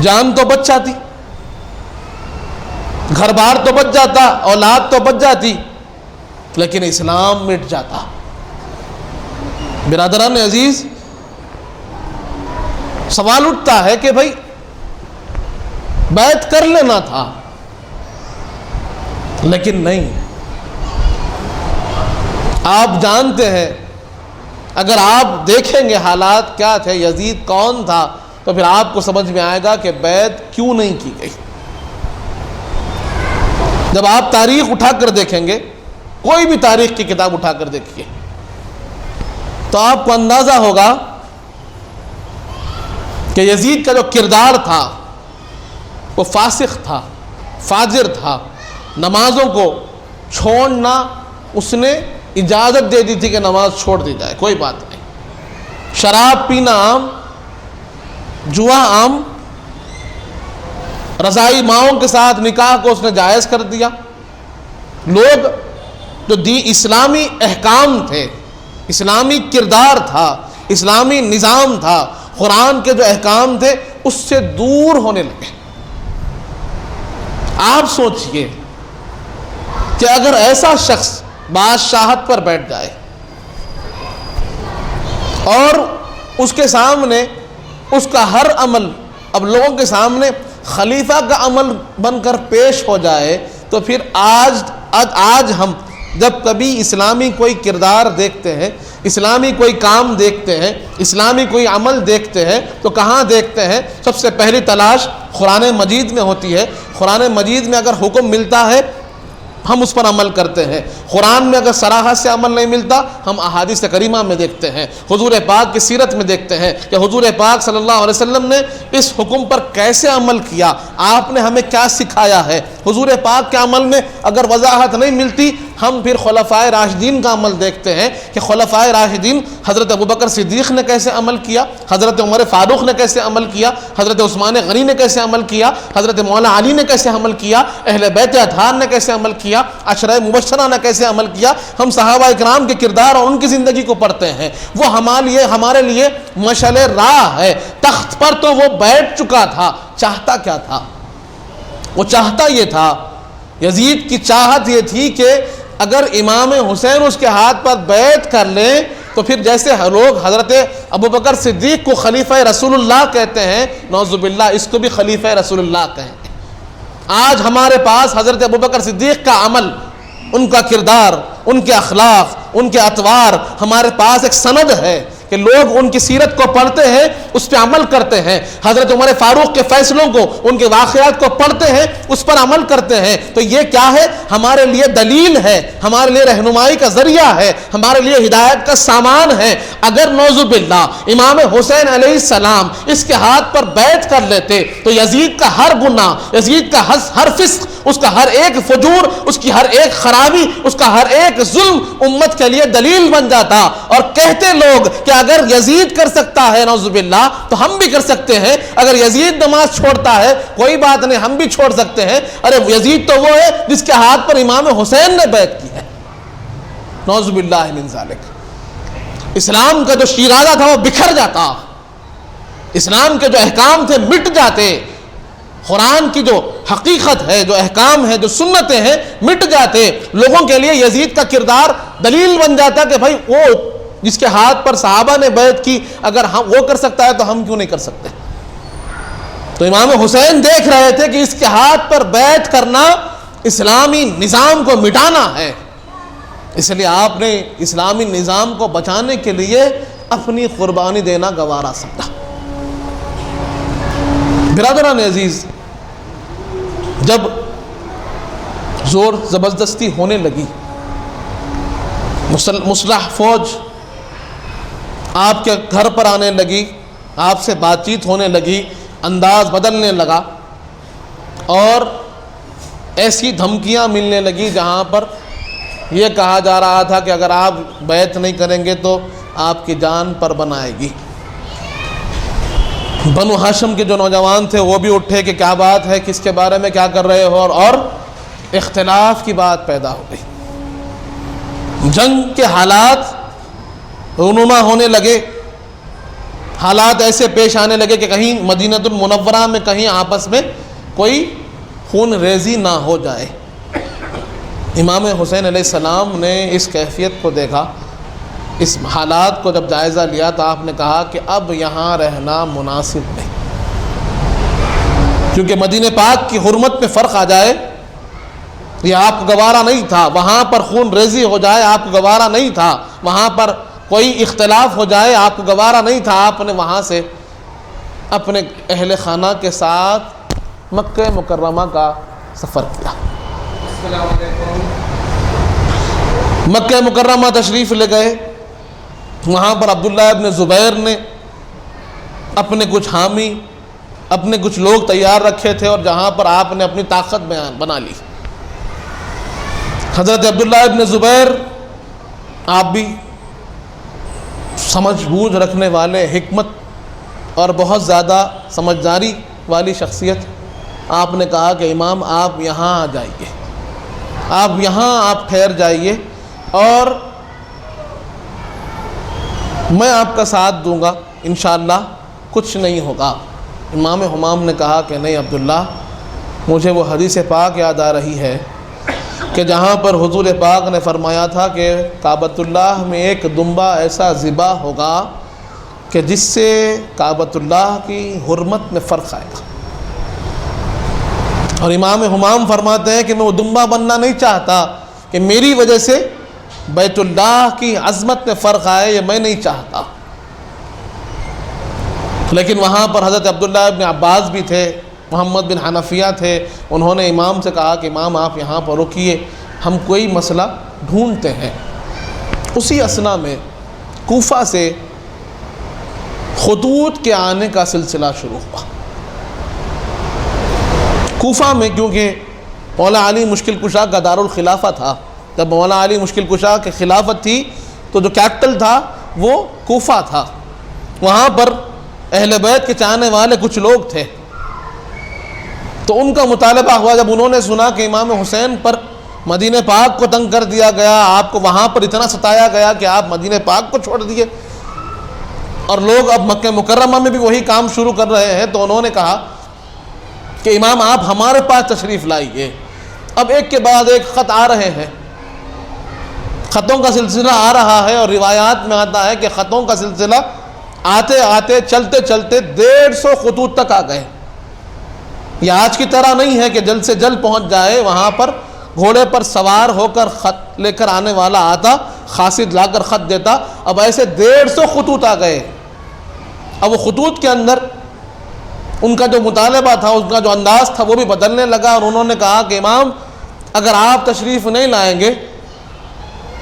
جان تو بچ جاتی، گھر بار تو بچ جاتا، اولاد تو بچ جاتی، لیکن اسلام مٹ جاتا. برادران عزیز، سوال اٹھتا ہے کہ بھئی بیعت کر لینا تھا، لیکن نہیں. آپ جانتے ہیں، اگر آپ دیکھیں گے حالات کیا تھے، یزید کون تھا، تو پھر آپ کو سمجھ میں آئے گا کہ بیعت کیوں نہیں کی گئی. جب آپ تاریخ اٹھا کر دیکھیں گے، کوئی بھی تاریخ کی کتاب اٹھا کر دیکھیے، تو آپ کو اندازہ ہوگا کہ یزید کا جو کردار تھا وہ فاسق تھا، فاجر تھا. نمازوں کو چھوڑنا اس نے اجازت دے دی تھی کہ نماز چھوڑ دی جائے، کوئی بات نہیں. شراب پینا عام، جوا عام، رضائی ماؤں کے ساتھ نکاح کو اس نے جائز کر دیا. لوگ جو اسلامی احکام تھے، اسلامی کردار تھا، اسلامی نظام تھا، قرآن کے جو احکام تھے، اس سے دور ہونے لگے. آپ سوچئے کہ اگر ایسا شخص بادشاہت پر بیٹھ جائے اور اس کے سامنے اس کا ہر عمل اب لوگوں کے سامنے خلیفہ کا عمل بن کر پیش ہو جائے، تو پھر آج ہم جب کبھی اسلامی کوئی کردار دیکھتے ہیں، اسلامی کوئی کام دیکھتے ہیں، اسلامی کوئی عمل دیکھتے ہیں، تو کہاں دیکھتے ہیں؟ سب سے پہلی تلاش قرآن مجید میں ہوتی ہے. قرآن مجید میں اگر حکم ملتا ہے ہم اس پر عمل کرتے ہیں۔ قرآن میں اگر صراحت سے عمل نہیں ملتا، ہم احادیث کریمہ میں دیکھتے ہیں، حضور پاک کی سیرت میں دیکھتے ہیں کہ حضور پاک صلی اللہ علیہ وسلم نے اس حکم پر کیسے عمل کیا، آپ نے ہمیں کیا سکھایا ہے۔ حضور پاک کے عمل میں اگر وضاحت نہیں ملتی، ہم پھر خلفائے راشدین کا عمل دیکھتے ہیں کہ خلفائے راشدین حضرت ابوبکر صدیق نے کیسے عمل کیا، حضرت عمر فاروق نے کیسے عمل کیا، حضرت عثمان غنی نے کیسے عمل کیا، حضرت مولانا علی نے کیسے عمل کیا، اہل بیت اطہار نے کیسے عمل کیا، عشرہ مبشرہ نے کیسے عمل کیا۔ ہم صحابہ اکرام کے کردار اور ان کی زندگی کو پڑھتے ہیں، وہ ہمارے لیے مشعل راہ ہے۔ تخت پر تو وہ بیٹھ چکا تھا، چاہتا کیا تھا؟ وہ چاہتا یہ تھا، یزید کی چاہت یہ تھی کہ اگر امام حسین اس کے ہاتھ پر بیعت کر لیں تو پھر جیسے لوگ حضرت ابوبکر صدیق کو خلیفہ رسول اللہ کہتے ہیں، نعوذ باللہ اس کو بھی خلیفہ رسول اللہ کہیں۔ آج ہمارے پاس حضرت ابوبکر صدیق کا عمل، ان کا کردار، ان کے اخلاق، ان کے اطوار ہمارے پاس ایک سند ہے کہ لوگ ان کی سیرت کو پڑھتے ہیں، اس پہ عمل کرتے ہیں۔ حضرت عمر فاروق کے فیصلوں کو، ان کے واقعات کو پڑھتے ہیں، اس پر عمل کرتے ہیں۔ تو یہ کیا ہے؟ ہمارے لیے دلیل ہے، ہمارے لیے رہنمائی کا ذریعہ ہے، ہمارے لیے ہدایت کا سامان ہے۔ اگر نعوذ باللہ امام حسین علیہ السلام اس کے ہاتھ پر بیعت کر لیتے تو یزید کا ہر گناہ، یزید کا ہر فسق، اس کا ہر ایک فجور، اس کی ہر ایک خرابی، اس کا ہر ایک ظلم امت کے لیے دلیل بن جاتا۔ اور کہتے لوگ کہ اگر یزید کر سکتا ہے نعوذ باللہ تو ہم بھی کر سکتے ہیں، اگر یزید نماز چھوڑتا ہے کوئی بات نہیں، ہم بھی چھوڑ سکتے ہیں۔ ارے یزید تو وہ ہے جس کے ہاتھ پر امام حسین نے بیعت کی ہے، نعوذ باللہ من ذالک۔ اسلام کا جو شیرازہ تھا وہ بکھر جاتا، اسلام کے جو احکام تھے مٹ جاتے، قرآن کی جو حقیقت ہے، جو احکام ہے، جو سنتیں ہیں مٹ جاتے۔ لوگوں کے لیے یزید کا کردار دلیل بن جاتا کہ بھائی وہ جس کے ہاتھ پر صحابہ نے بیعت کی، اگر وہ کر سکتا ہے تو ہم کیوں نہیں کر سکتے؟ تو امام حسین دیکھ رہے تھے کہ اس کے ہاتھ پر بیعت کرنا اسلامی نظام کو مٹانا ہے، اس لیے آپ نے اسلامی نظام کو بچانے کے لیے اپنی قربانی دینا گوارا سمجھا۔ برادران عزیز، جب زور زبردستی ہونے لگی، مسلح فوج آپ کے گھر پر آنے لگی، آپ سے بات چیت ہونے لگی، انداز بدلنے لگا اور ایسی دھمکیاں ملنے لگی جہاں پر یہ کہا جا رہا تھا کہ اگر آپ بیعت نہیں کریں گے تو آپ کی جان پر بنائے گی۔ بنو ہاشم کے جو نوجوان تھے وہ بھی اٹھے کہ کیا بات ہے، کس کے بارے میں کیا کر رہے ہو، اور اختلاف کی بات پیدا ہو گئی۔ جنگ کے حالات رونما ہونے لگے، حالات ایسے پیش آنے لگے کہ کہیں مدینہ المنورہ میں کہیں آپس میں کوئی خون ریزی نہ ہو جائے۔ امام حسین علیہ السلام نے اس کیفیت کو دیکھا، اس حالات کو جب جائزہ لیا تو آپ نے کہا کہ اب یہاں رہنا مناسب نہیں، کیونکہ مدینہ پاک کی حرمت میں فرق آ جائے یہ آپ کو گوارا نہیں تھا، وہاں پر خون ریزی ہو جائے آپ کو گوارا نہیں تھا، وہاں پر کوئی اختلاف ہو جائے آپ کو گوارا نہیں تھا۔ آپ نے وہاں سے اپنے اہل خانہ کے ساتھ مکہ مکرمہ کا سفر کیا، مکہ مکرمہ تشریف لے گئے۔ وہاں پر عبداللہ ابن زبیر نے اپنے کچھ حامی، اپنے کچھ لوگ تیار رکھے تھے، اور جہاں پر آپ نے اپنی طاقت بنا لی۔ حضرت عبداللہ ابن زبیر آپ بھی سمجھ بوجھ رکھنے والے، حکمت اور بہت زیادہ سمجھداری والی شخصیت، آپ نے کہا کہ امام آپ یہاں آ جائیے، آپ ٹھہر جائیے اور میں آپ کا ساتھ دوں گا، انشاءاللہ کچھ نہیں ہوگا۔ امام حمام نے کہا کہ نہیں عبداللہ، مجھے وہ حدیث پاک یاد آ رہی ہے کہ جہاں پر حضور پاک نے فرمایا تھا کہ کعبۃ اللہ میں ایک دمبا ایسا ذبح ہوگا کہ جس سے کعبۃ اللہ کی حرمت میں فرق آئے گا، اور امام حمام فرماتے ہیں کہ میں وہ دمبا بننا نہیں چاہتا کہ میری وجہ سے بیت اللہ کی عظمت میں فرق آئے، یہ میں نہیں چاہتا۔ لیکن وہاں پر حضرت عبداللہ ابن عباس بھی تھے، محمد بن حنفیہ تھے، انہوں نے امام سے کہا کہ امام آپ یہاں پر رکیے، ہم کوئی مسئلہ ڈھونڈتے ہیں۔ اسی اثنا میں کوفہ سے خطوط کے آنے کا سلسلہ شروع ہوا۔ کوفہ میں کیونکہ مولا علی مشکل کشا کا دارالخلافہ تھا، جب مولا علی مشکل کشا کی خلافت تھی تو جو کیپٹل تھا وہ کوفہ تھا۔ وہاں پر اہل بیت کے چاہنے والے کچھ لوگ تھے، تو ان کا مطالبہ ہوا جب انہوں نے سنا کہ امام حسین پر مدینہ پاک کو تنگ کر دیا گیا، آپ کو وہاں پر اتنا ستایا گیا کہ آپ مدینہ پاک کو چھوڑ دیے، اور لوگ اب مکہ مکرمہ میں بھی وہی کام شروع کر رہے ہیں، تو انہوں نے کہا کہ امام آپ ہمارے پاس تشریف لائیے۔ اب ایک کے بعد ایک خط آ رہے ہیں، خطوں کا سلسلہ آ رہا ہے، اور روایات میں آتا ہے کہ خطوں کا سلسلہ آتے آتے چلتے چلتے 150 خطوط تک آ گئے۔ یہ آج کی طرح نہیں ہے کہ جلد سے جلد پہنچ جائے، وہاں پر گھوڑے پر سوار ہو کر خط لے کر آنے والا آتا، قاصد لا کر خط دیتا۔ اب ایسے 150 خطوط آ گئے۔ اب وہ خطوط کے اندر ان کا جو مطالبہ تھا، ان کا جو انداز تھا، وہ بھی بدلنے لگا، اور انہوں نے کہا کہ امام اگر آپ تشریف نہیں لائیں گے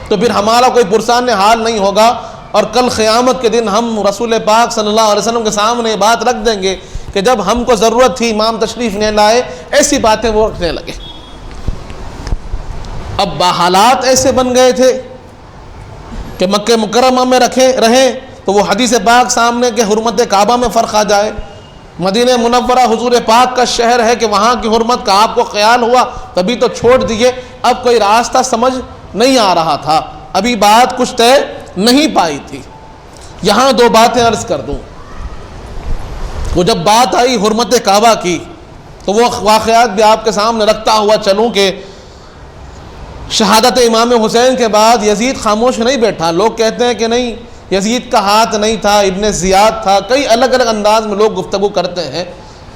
تو پھر ہمارا کوئی پرسان حال نہیں ہوگا، اور کل قیامت کے دن ہم رسول پاک صلی اللہ علیہ وسلم کے سامنے یہ بات رکھ دیں گے کہ جب ہم کو ضرورت تھی امام تشریف نہیں لائے۔ ایسی باتیں وہ رکھنے لگے۔ اب حالات ایسے بن گئے تھے کہ مکہ مکرمہ میں رہیں تو وہ حدیث پاک سامنے کہ حرمت کعبہ میں فرق آ جائے، مدینہ منورہ حضور پاک کا شہر ہے کہ وہاں کی حرمت کا آپ کو خیال ہوا تبھی تو چھوڑ دیے۔ اب کوئی راستہ سمجھ نہیں آ رہا تھا، ابھی بات کچھ طے نہیں پائی تھی۔ یہاں دو باتیں عرض کر دوں۔ وہ جب بات آئی حرمت کعبہ کی تو وہ واقعات بھی آپ کے سامنے رکھتا ہوا چلوں کہ شہادت امام حسین کے بعد یزید خاموش نہیں بیٹھا۔ لوگ کہتے ہیں کہ نہیں، یزید کا ہاتھ نہیں تھا، ابن زیاد تھا، کئی الگ الگ انداز میں لوگ گفتگو کرتے ہیں۔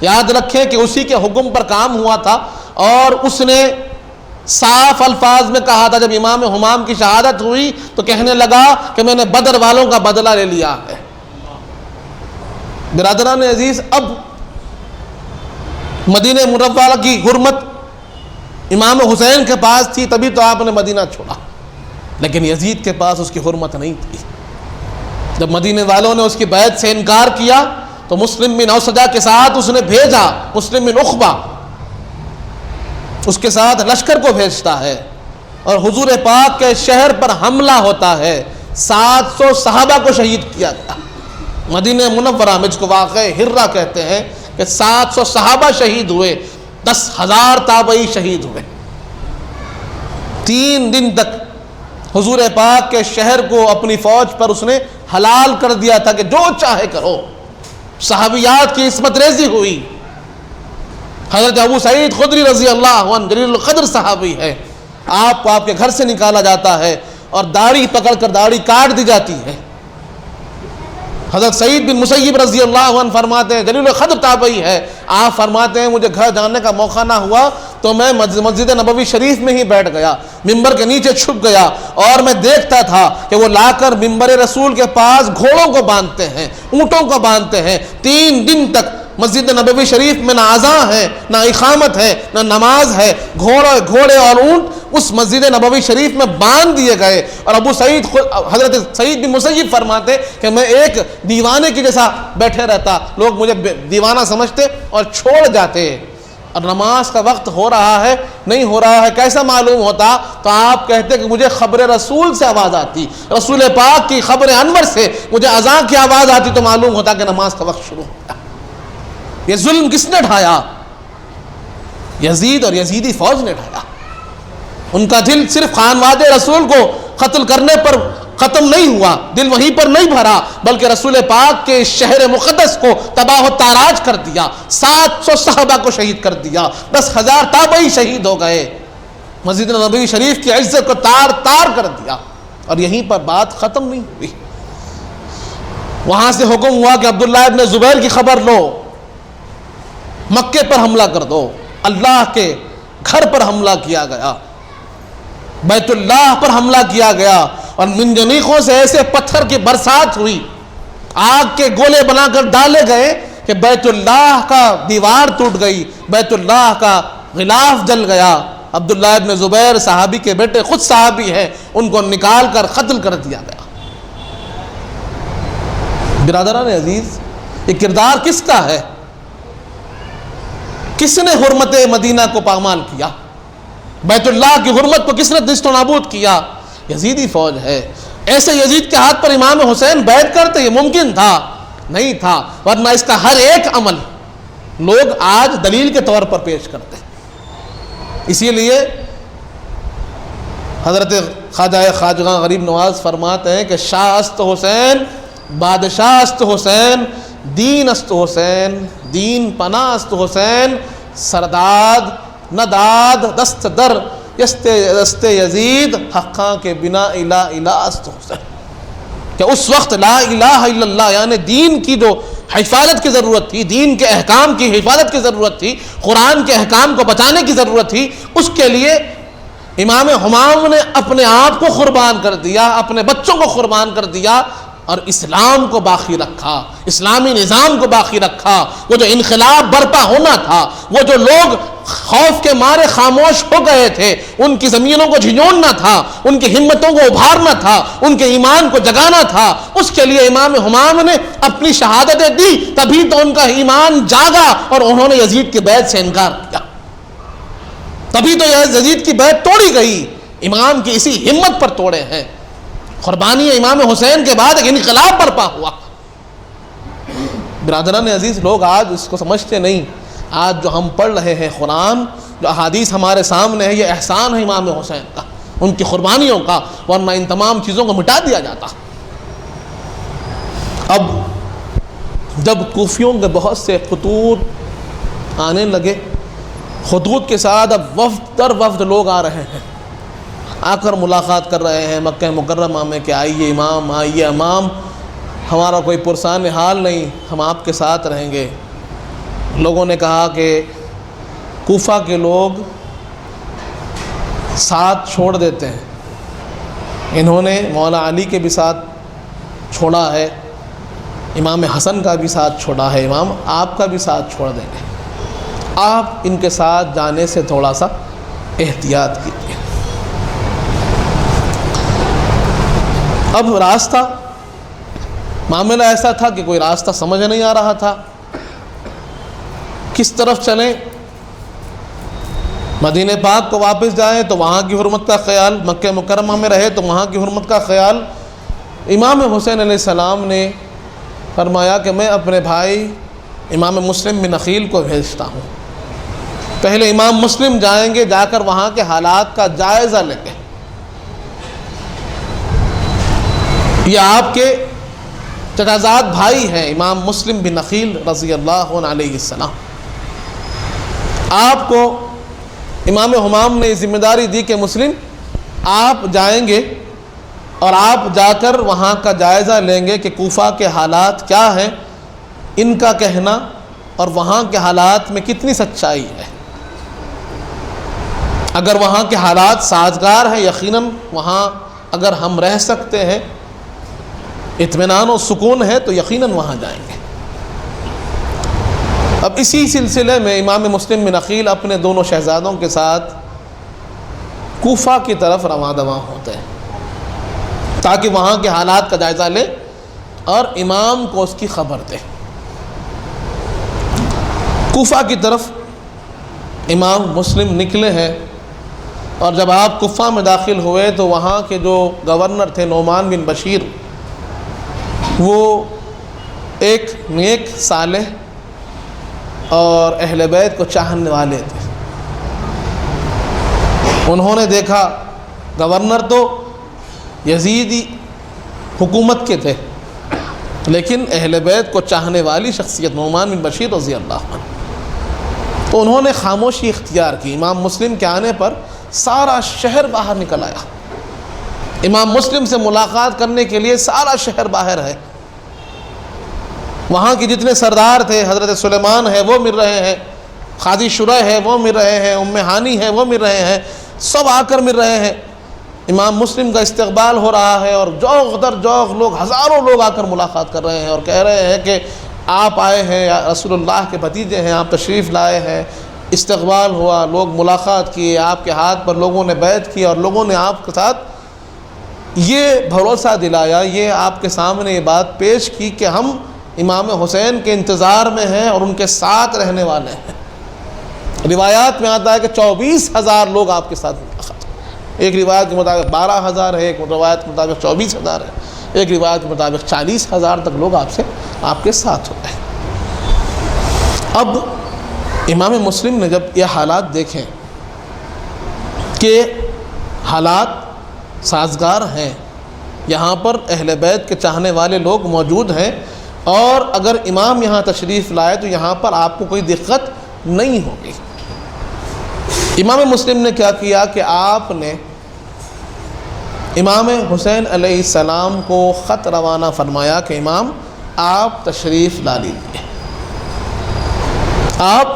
یاد رکھیں کہ اسی کے حکم پر کام ہوا تھا، اور اس نے صاف الفاظ میں کہا تھا، جب امام حمام کی شہادت ہوئی تو کہنے لگا کہ میں نے بدر والوں کا بدلہ لے لیا ہے۔ برادران عزیز، اب مدینہ منورہ کی حرمت امام حسین کے پاس تھی تبھی تو آپ نے مدینہ چھوڑا، لیکن یزید کے پاس اس کی حرمت نہیں تھی۔ جب مدینے والوں نے اس کی بیعت سے انکار کیا تو مسلم بن اوسجہ کے ساتھ اس نے بھیجا، مسلم بن عقبہ اس کے ساتھ لشکر کو بھیجتا ہے، اور حضور پاک کے شہر پر حملہ ہوتا ہے۔ 700 صحابہ کو شہید کیا گیا مدینہ منورہ میں، جس کو واقعہ ہرہ کہتے ہیں، کہ 700 صحابہ شہید ہوئے، 10,000 تابعی شہید ہوئے۔ 3 دن تک حضور پاک کے شہر کو اپنی فوج پر اس نے حلال کر دیا تھا کہ جو چاہے کرو۔ صحابیات کی عصمت ریزی ہوئی۔ حضرت ابو سعید خدری رضی اللہ عنہ جلیل القدر صحابی ہے، آپ کو آپ کے گھر سے نکالا جاتا ہے اور داڑھی پکڑ کر داڑھی کاٹ دی جاتی ہے۔ حضرت سعید بن مسیب رضی اللہ عنہ فرماتے ہیں، جلیل القدر تابعی ہے، آپ فرماتے ہیں مجھے گھر جانے کا موقع نہ ہوا تو میں مسجد نبوی شریف میں ہی بیٹھ گیا، ممبر کے نیچے چھپ گیا، اور میں دیکھتا تھا کہ وہ لا کر ممبر رسول کے پاس گھوڑوں کو باندھتے ہیں، اونٹوں کو باندھتے ہیں۔ 3 دن تک مسجد نبوی شریف میں نہ اذان ہے، نہ اقامت ہے، نہ نماز ہے، گھوڑے اور اونٹ اس مسجد نبوی شریف میں باندھ دیے گئے۔ اور حضرت سعید بن مسیب فرماتے کہ میں ایک دیوانے کی جیسا بیٹھے رہتا، لوگ مجھے دیوانہ سمجھتے اور چھوڑ جاتے، اور نماز کا وقت ہو رہا ہے نہیں ہو رہا ہے کیسا معلوم ہوتا؟ تو آپ کہتے کہ مجھے خبر رسول سے آواز آتی، رسول پاک کی خبر انور سے مجھے اذان کی آواز آتی تو معلوم ہوتا کہ نماز کا وقت شروع ہوتا۔ یہ ظلم کس نے ڈھایا؟ یزید اور یزیدی فوج نے ڈھایا۔ ان کا دل صرف خانواد رسول کو قتل کرنے پر ختم نہیں ہوا، دل وہیں پر نہیں بھرا، بلکہ رسول پاک کے شہر مقدس کو تباہ و تاراج کر دیا، 700 صحابہ کو شہید کر دیا، 10,000 تابعی شہید ہو گئے، مسجد نبوی شریف کی عزت کو تار تار کر دیا، اور یہیں پر بات ختم نہیں ہوئی۔ وہاں سے حکم ہوا کہ عبداللہ ابن زبیر کی خبر لو، مکے پر حملہ کر دو۔ اللہ کے گھر پر حملہ کیا گیا، بیت اللہ پر حملہ کیا گیا، اور منجنیقوں سے ایسے پتھر کی برسات ہوئی، آگ کے گولے بنا کر ڈالے گئے کہ بیت اللہ کا دیوار ٹوٹ گئی، بیت اللہ کا غلاف جل گیا، عبداللہ ابن زبیر صحابی کے بیٹے، خود صحابی ہیں، ان کو نکال کر قتل کر دیا گیا۔ برادران عزیز، یہ کردار کس کا ہے؟ کس نے حرمت مدینہ کو پامال کیا؟ بیت اللہ کی حرمت کو کس نے نیست و نابود کیا؟ یزیدی فوج ہے۔ ایسے یزید کے ہاتھ پر امام حسین بیعت کرتے، یہ ممکن تھا؟ نہیں تھا، ورنہ اس کا ہر ایک عمل لوگ آج دلیل کے طور پر پیش کرتے ہیں۔ اسی لیے حضرت خواجہ غریب نواز فرماتے ہیں کہ شاہ است حسین، بادشاہ است حسین، دین است حسین، دین پناہ است حسین، سرداد نداد دست در دست یزید، حقاں کے بنا الہ الہ است حسین۔ کہ اس وقت لا الہ الا اللہ یعنی دین کی جو حفاظت کی ضرورت تھی، دین کے احکام کی حفاظت کی ضرورت تھی، قرآن کے احکام کو بچانے کی ضرورت تھی، اس کے لیے امام ہمام نے اپنے آپ کو قربان کر دیا، اپنے بچوں کو قربان کر دیا، اور اسلام کو باقی رکھا، اسلامی نظام کو باقی رکھا۔ وہ جو انقلاب برپا ہونا تھا، وہ جو لوگ خوف کے مارے خاموش ہو گئے تھے، ان کی زمینوں کو جھنجھوڑنا تھا، ان کی ہمتوں کو ابھارنا تھا، ان کے ایمان کو جگانا تھا، اس کے لیے امام ہمام نے اپنی شہادتیں دی، تبھی تو ان کا ایمان جاگا اور انہوں نے یزید کی بیعت سے انکار کیا، تبھی تو یزید کی بیعت توڑی گئی، امام کی اسی ہمت پر توڑے ہیں۔ قربانی امام حسین کے بعد ایک انقلاب برپا ہوا۔ برادران عزیز، لوگ آج اس کو سمجھتے نہیں۔ آج جو ہم پڑھ رہے ہیں قرآن، جو احادیث ہمارے سامنے ہے، یہ احسان ہے امام حسین کا، ان کی قربانیوں کا، ورنہ ان تمام چیزوں کو مٹا دیا جاتا۔ اب جب کوفیوں کے بہت سے خطوط آنے لگے، خطوط کے ساتھ اب وفد در وفد لوگ آ رہے ہیں، آ کر ملاقات کر رہے ہیں مکہ مکرمہ میں کہ آئیے امام، آئیے امام، ہمارا کوئی پرسان حال نہیں، ہم آپ کے ساتھ رہیں گے۔ لوگوں نے کہا کہ کوفہ کے لوگ ساتھ چھوڑ دیتے ہیں، انہوں نے مولا علی کے بھی ساتھ چھوڑا ہے، امام حسن کا بھی ساتھ چھوڑا ہے، امام آپ کا بھی ساتھ چھوڑ دیں گے، آپ ان کے ساتھ جانے سے تھوڑا سا احتیاط کیجیے۔ اب راستہ، معاملہ ایسا تھا کہ کوئی راستہ سمجھ نہیں آ رہا تھا، کس طرف چلیں؟ مدینہ پاک کو واپس جائیں تو وہاں کی حرمت کا خیال، مکہ مکرمہ میں رہے تو وہاں کی حرمت کا خیال۔ امام حسین علیہ السلام نے فرمایا کہ میں اپنے بھائی امام مسلم بن عقیل کو بھیجتا ہوں، پہلے امام مسلم جائیں گے، جا کر وہاں کے حالات کا جائزہ لیں گے۔ یہ آپ کے چچازاد بھائی ہیں امام مسلم بن عقیل رضی اللہ عنہ علیہ السلام، آپ کو امام ہمام نے ذمہ داری دی کہ مسلم آپ جائیں گے اور آپ جا کر وہاں کا جائزہ لیں گے کہ کوفہ کے حالات کیا ہیں، ان کا کہنا اور وہاں کے حالات میں کتنی سچائی ہے۔ اگر وہاں کے حالات سازگار ہیں، یقیناً وہاں اگر ہم رہ سکتے ہیں، اطمینان و سکون ہے، تو یقیناً وہاں جائیں گے۔ اب اسی سلسلے میں امام مسلم بن عقیل اپنے دونوں شہزادوں کے ساتھ کوفہ کی طرف رواں دواں ہوتے ہیں تاکہ وہاں کے حالات کا جائزہ لے اور امام کو اس کی خبر دے۔ کوفہ کی طرف امام مسلم نکلے ہیں، اور جب آپ کوفہ میں داخل ہوئے تو وہاں کے جو گورنر تھے نعمان بن بشیر، وہ ایک نیک صالح اور اہل بیت کو چاہنے والے تھے۔ انہوں نے دیکھا گورنر تو یزیدی حکومت کے تھے، لیکن اہل بیت کو چاہنے والی شخصیت نعمان بن بشیر رضی اللہ عنہ، تو انہوں نے خاموشی اختیار کی۔ امام مسلم کے آنے پر سارا شہر باہر نکل آیا، امام مسلم سے ملاقات کرنے کے لیے سارا شہر باہر ہے۔ وہاں کے جتنے سردار تھے، حضرت سلیمان ہے وہ مل رہے ہیں، قاضی شرح ہے وہ مل رہے ہیں، ام ہانی ہے وہ مل رہے ہیں، سب آ کر مل رہے ہیں۔ امام مسلم کا استقبال ہو رہا ہے، اور جوق در جوق لوگ، ہزاروں لوگ آ کر ملاقات کر رہے ہیں اور کہہ رہے ہیں کہ آپ آئے ہیں، یا رسول اللہ کے بھتیجے ہیں، آپ تشریف لائے ہیں، استقبال ہوا، لوگ ملاقات کیے، آپ کے ہاتھ پر لوگوں نے بیعت کی اور لوگوں نے آپ کے ساتھ یہ بھروسہ دلایا، یہ آپ کے سامنے یہ بات پیش کی کہ ہم امام حسین کے انتظار میں ہیں اور ان کے ساتھ رہنے والے ہیں۔ روایات میں آتا ہے کہ 24,000 لوگ آپ کے ساتھ ملاقات، ایک روایت کے مطابق 12,000 ہے، ایک روایت کے مطابق 24,000 ہے، ایک روایت کے مطابق 40,000 تک لوگ آپ کے ساتھ ہوتے ہیں۔ اب امام مسلم نے جب یہ حالات دیکھیں کہ حالات سازگار ہیں، یہاں پر اہل بیت کے چاہنے والے لوگ موجود ہیں، اور اگر امام یہاں تشریف لائے تو یہاں پر آپ کو کوئی دقت نہیں ہوگی، امام مسلم نے کیا کیا کہ آپ نے امام حسین علیہ السلام کو خط روانہ فرمایا کہ امام آپ تشریف لا لیجیے، آپ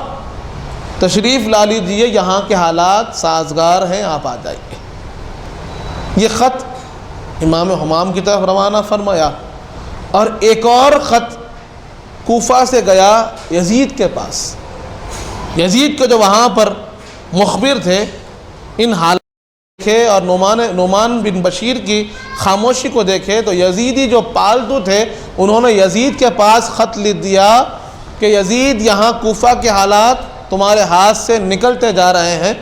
تشریف لا لیجیے، یہاں کے حالات سازگار ہیں، آپ آ جائیے۔ یہ خط امام حمام کی طرف روانہ فرمایا، اور ایک اور خط کوفہ سے گیا یزید کے پاس۔ یزید کے جو وہاں پر مخبر تھے، ان حالات دیکھے اور نعمان بن بشیر کی خاموشی کو دیکھے تو یزیدی جو پالتو تھے انہوں نے یزید کے پاس خط لکھ دیا کہ یزید، یہاں کوفہ کے حالات تمہارے ہاتھ سے نکلتے جا رہے ہیں،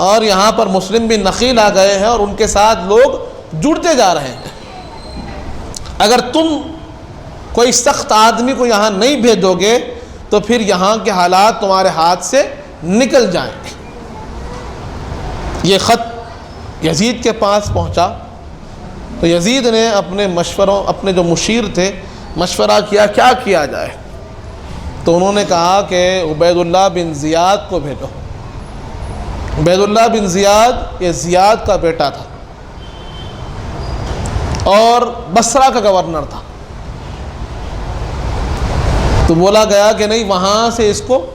اور یہاں پر مسلم بن نخیل آ گئے ہیں اور ان کے ساتھ لوگ جڑتے جا رہے ہیں، اگر تم کوئی سخت آدمی کو یہاں نہیں بھیجو گے تو پھر یہاں کے حالات تمہارے ہاتھ سے نکل جائیں گے۔ یہ خط یزید کے پاس پہنچا تو یزید نے اپنے جو مشیر تھے مشورہ کیا کیا جائے، تو انہوں نے کہا کہ عبید اللہ بن زیاد کو بھیجو۔ عبید اللہ بن زیاد یہ زیاد کا بیٹا تھا اور بصرہ کا گورنر تھا، تو بولا گیا کہ نہیں، وہاں سے اس کو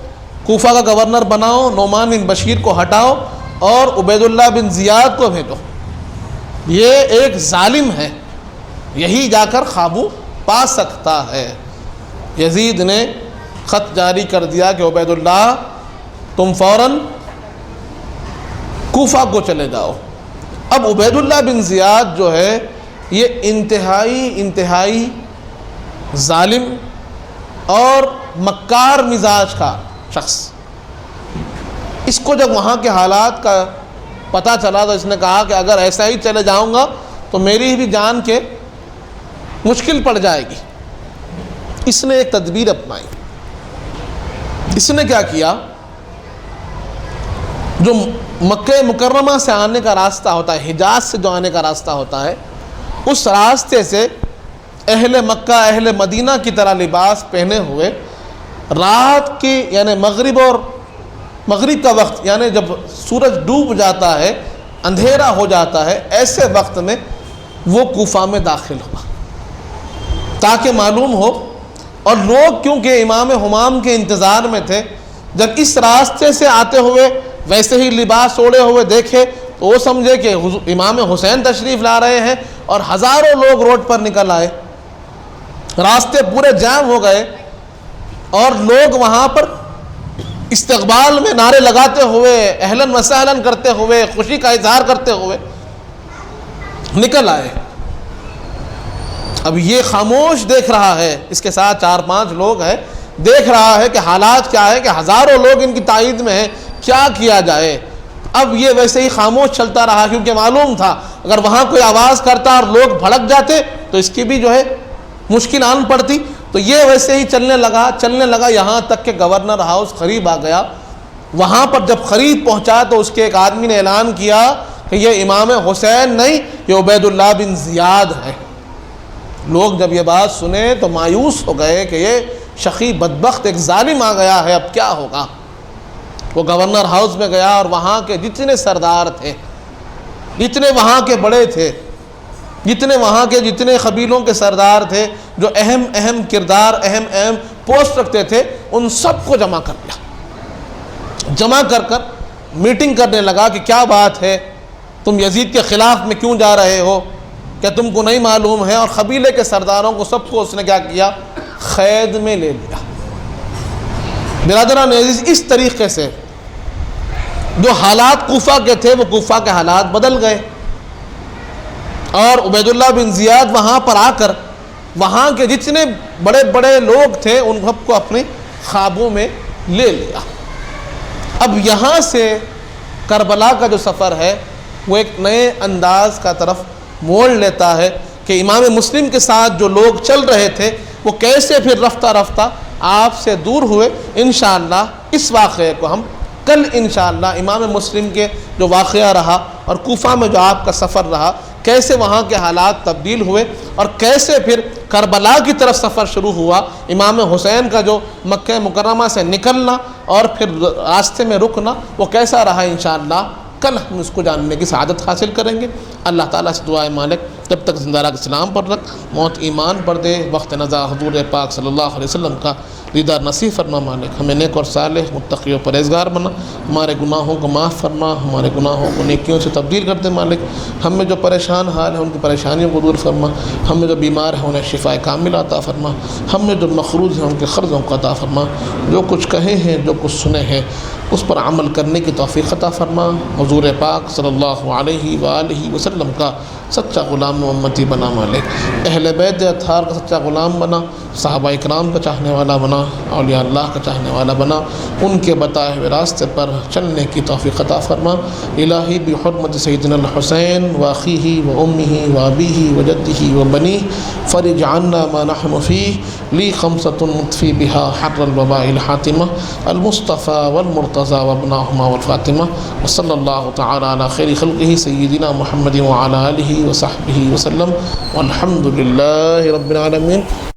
کوفہ کا گورنر بناؤ، نعمان بن بشیر کو ہٹاؤ اور عبید اللہ بن زیاد کو بھیجو، یہ ایک ظالم ہے، یہی جا کر قابو پا سکتا ہے۔ یزید نے خط جاری کر دیا کہ عبید اللہ تم فوراً کوفہ کو چلے جاؤ۔ اب عبید اللہ بن زیاد جو ہے یہ انتہائی ظالم اور مکار مزاج کا شخص، اس کو جب وہاں کے حالات کا پتہ چلا تو اس نے کہا کہ اگر ایسا ہی چلے جاؤں گا تو میری بھی جان کے مشکل پڑ جائے گی۔ اس نے ایک تدبیر اپنائی، اس نے کیا کیا، جو مکہ مکرمہ سے آنے کا راستہ ہوتا ہے، حجاز سے جو آنے کا راستہ ہوتا ہے، اس راستے سے اہل مکہ اہل مدینہ کی طرح لباس پہنے ہوئے رات کی یعنی مغرب کا وقت، یعنی جب سورج ڈوب جاتا ہے، اندھیرا ہو جاتا ہے، ایسے وقت میں وہ کوفہ میں داخل ہوا تاکہ معلوم ہو، اور لوگ کیونکہ امام حمام کے انتظار میں تھے، جب اس راستے سے آتے ہوئے ویسے ہی لباس اوڑے ہوئے دیکھے تو وہ سمجھے کہ امام حسین تشریف لا رہے ہیں، اور ہزاروں لوگ روڈ پر نکل آئے، راستے پورے جام ہو گئے، اور لوگ وہاں پر استقبال میں نعرے لگاتے ہوئے، اہلاً و سہلاً کرتے ہوئے، خوشی کا اظہار کرتے ہوئے نکل آئے۔ اب یہ خاموش دیکھ رہا ہے، اس کے ساتھ 4-5 لوگ ہیں، دیکھ رہا ہے کہ حالات کیا ہے، کہ ہزاروں لوگ ان کی تائید میں ہیں، کیا کیا جائے۔ اب یہ ویسے ہی خاموش چلتا رہا، کیونکہ معلوم تھا اگر وہاں کوئی آواز کرتا اور لوگ بھڑک جاتے تو اس کی بھی جو ہے مشکل آن پڑتی، تو یہ ویسے ہی چلنے لگا یہاں تک کہ گورنر ہاؤس قریب آ گیا۔ وہاں پر جب قریب پہنچا تو اس کے ایک آدمی نے اعلان کیا کہ یہ امام حسین نہیں، یہ عبید اللہ بن زیاد ہے۔ لوگ جب یہ بات سنے تو مایوس ہو گئے کہ یہ شقی بدبخت ایک ظالم آ گیا ہے، اب کیا ہوگا۔ وہ گورنر ہاؤس میں گیا اور وہاں کے جتنے سردار تھے، جتنے وہاں کے بڑے تھے، جتنے قبیلوں کے سردار تھے، جو اہم کردار، اہم پوسٹ رکھتے تھے، ان سب کو جمع کر لیا۔ جمع کر میٹنگ کرنے لگا کہ کیا بات ہے، تم یزید کے خلاف میں کیوں جا رہے ہو، کیا تم کو نہیں معلوم ہے؟ اور قبیلے کے سرداروں کو سب کو اس نے کیا کیا، قید میں لے لیا۔ برادران عزیز، اس طریقے سے جو حالات کوفہ کے تھے وہ کوفہ کے حالات بدل گئے، اور عبید اللہ بن زیاد وہاں پر آ کر وہاں کے جتنے بڑے بڑے لوگ تھے ان سب کو اپنے خوابوں میں لے لیا۔ اب یہاں سے کربلا کا جو سفر ہے وہ ایک نئے انداز کا طرف موڑ لیتا ہے کہ امام مسلم کے ساتھ جو لوگ چل رہے تھے وہ کیسے پھر رفتہ رفتہ آپ سے دور ہوئے۔ انشاءاللہ اس واقعے کو ہم کل انشاءاللہ امام مسلم کے جو واقعہ رہا اور کوفہ میں جو آپ کا سفر رہا، کیسے وہاں کے حالات تبدیل ہوئے اور کیسے پھر کربلا کی طرف سفر شروع ہوا، امام حسین کا جو مکہ مکرمہ سے نکلنا اور پھر راستے میں رکنا وہ کیسا رہا، انشاءاللہ کل ہم اس کو جاننے کی سعادت حاصل کریں گے۔ اللہ تعالیٰ سے دعائے مالک جب تک زندہ رکھ اسلام پر رکھ، موت ایمان پر دے، وقت نزا حضور پاک صلی اللہ علیہ وسلم کا دیدار نصیب فرما مالک، ہمیں نیک اور صالح متقی و پرہیزگار بنا، ہمارے گناہوں کو معاف فرما، ہمارے گناہوں کو نیکیوں سے تبدیل کر دے مالک، ہم میں جو پریشان حال ہے ان کی پریشانیوں کو دور فرما، ہم میں جو بیمار ہیں انہیں شفاء کامل عطا فرما، ہم میں جو مقروض ہیں ان کے قرضوں کو عطا فرما، جو کچھ کہے ہیں جو کچھ سنے ہیں اس پر عمل کرنے کی توفیق عطا فرما، حضور پاک صلی اللہ علیہ وآلہ وسلم کا سچا غلام و امتی بنا مالک، اہل بیت اطہار کا سچا غلام بنا، صحابہ اکرام کا چاہنے والا بنا، اولیاء اللہ کا چاہنے والا بنا، ان کے بتائے ہوئے راستے پر چلنے کی توفیق عطا فرما۔ الہی بحرمت سیدنا الحسین واخیہ و امہ و ابیہ و جدہ و بنیہ فرج عنا ما نحن فیہ لی خمسۃ مطفی بہا حر الوباء الحاتمہ المصطفى والمرتضى وابناہما والفاطمہ، وصلی اللہ تعالی علی خیر خلقہ سیدنا محمد وعلی آلہ وصحبہ وسلم، والحمد للہ رب العالمین۔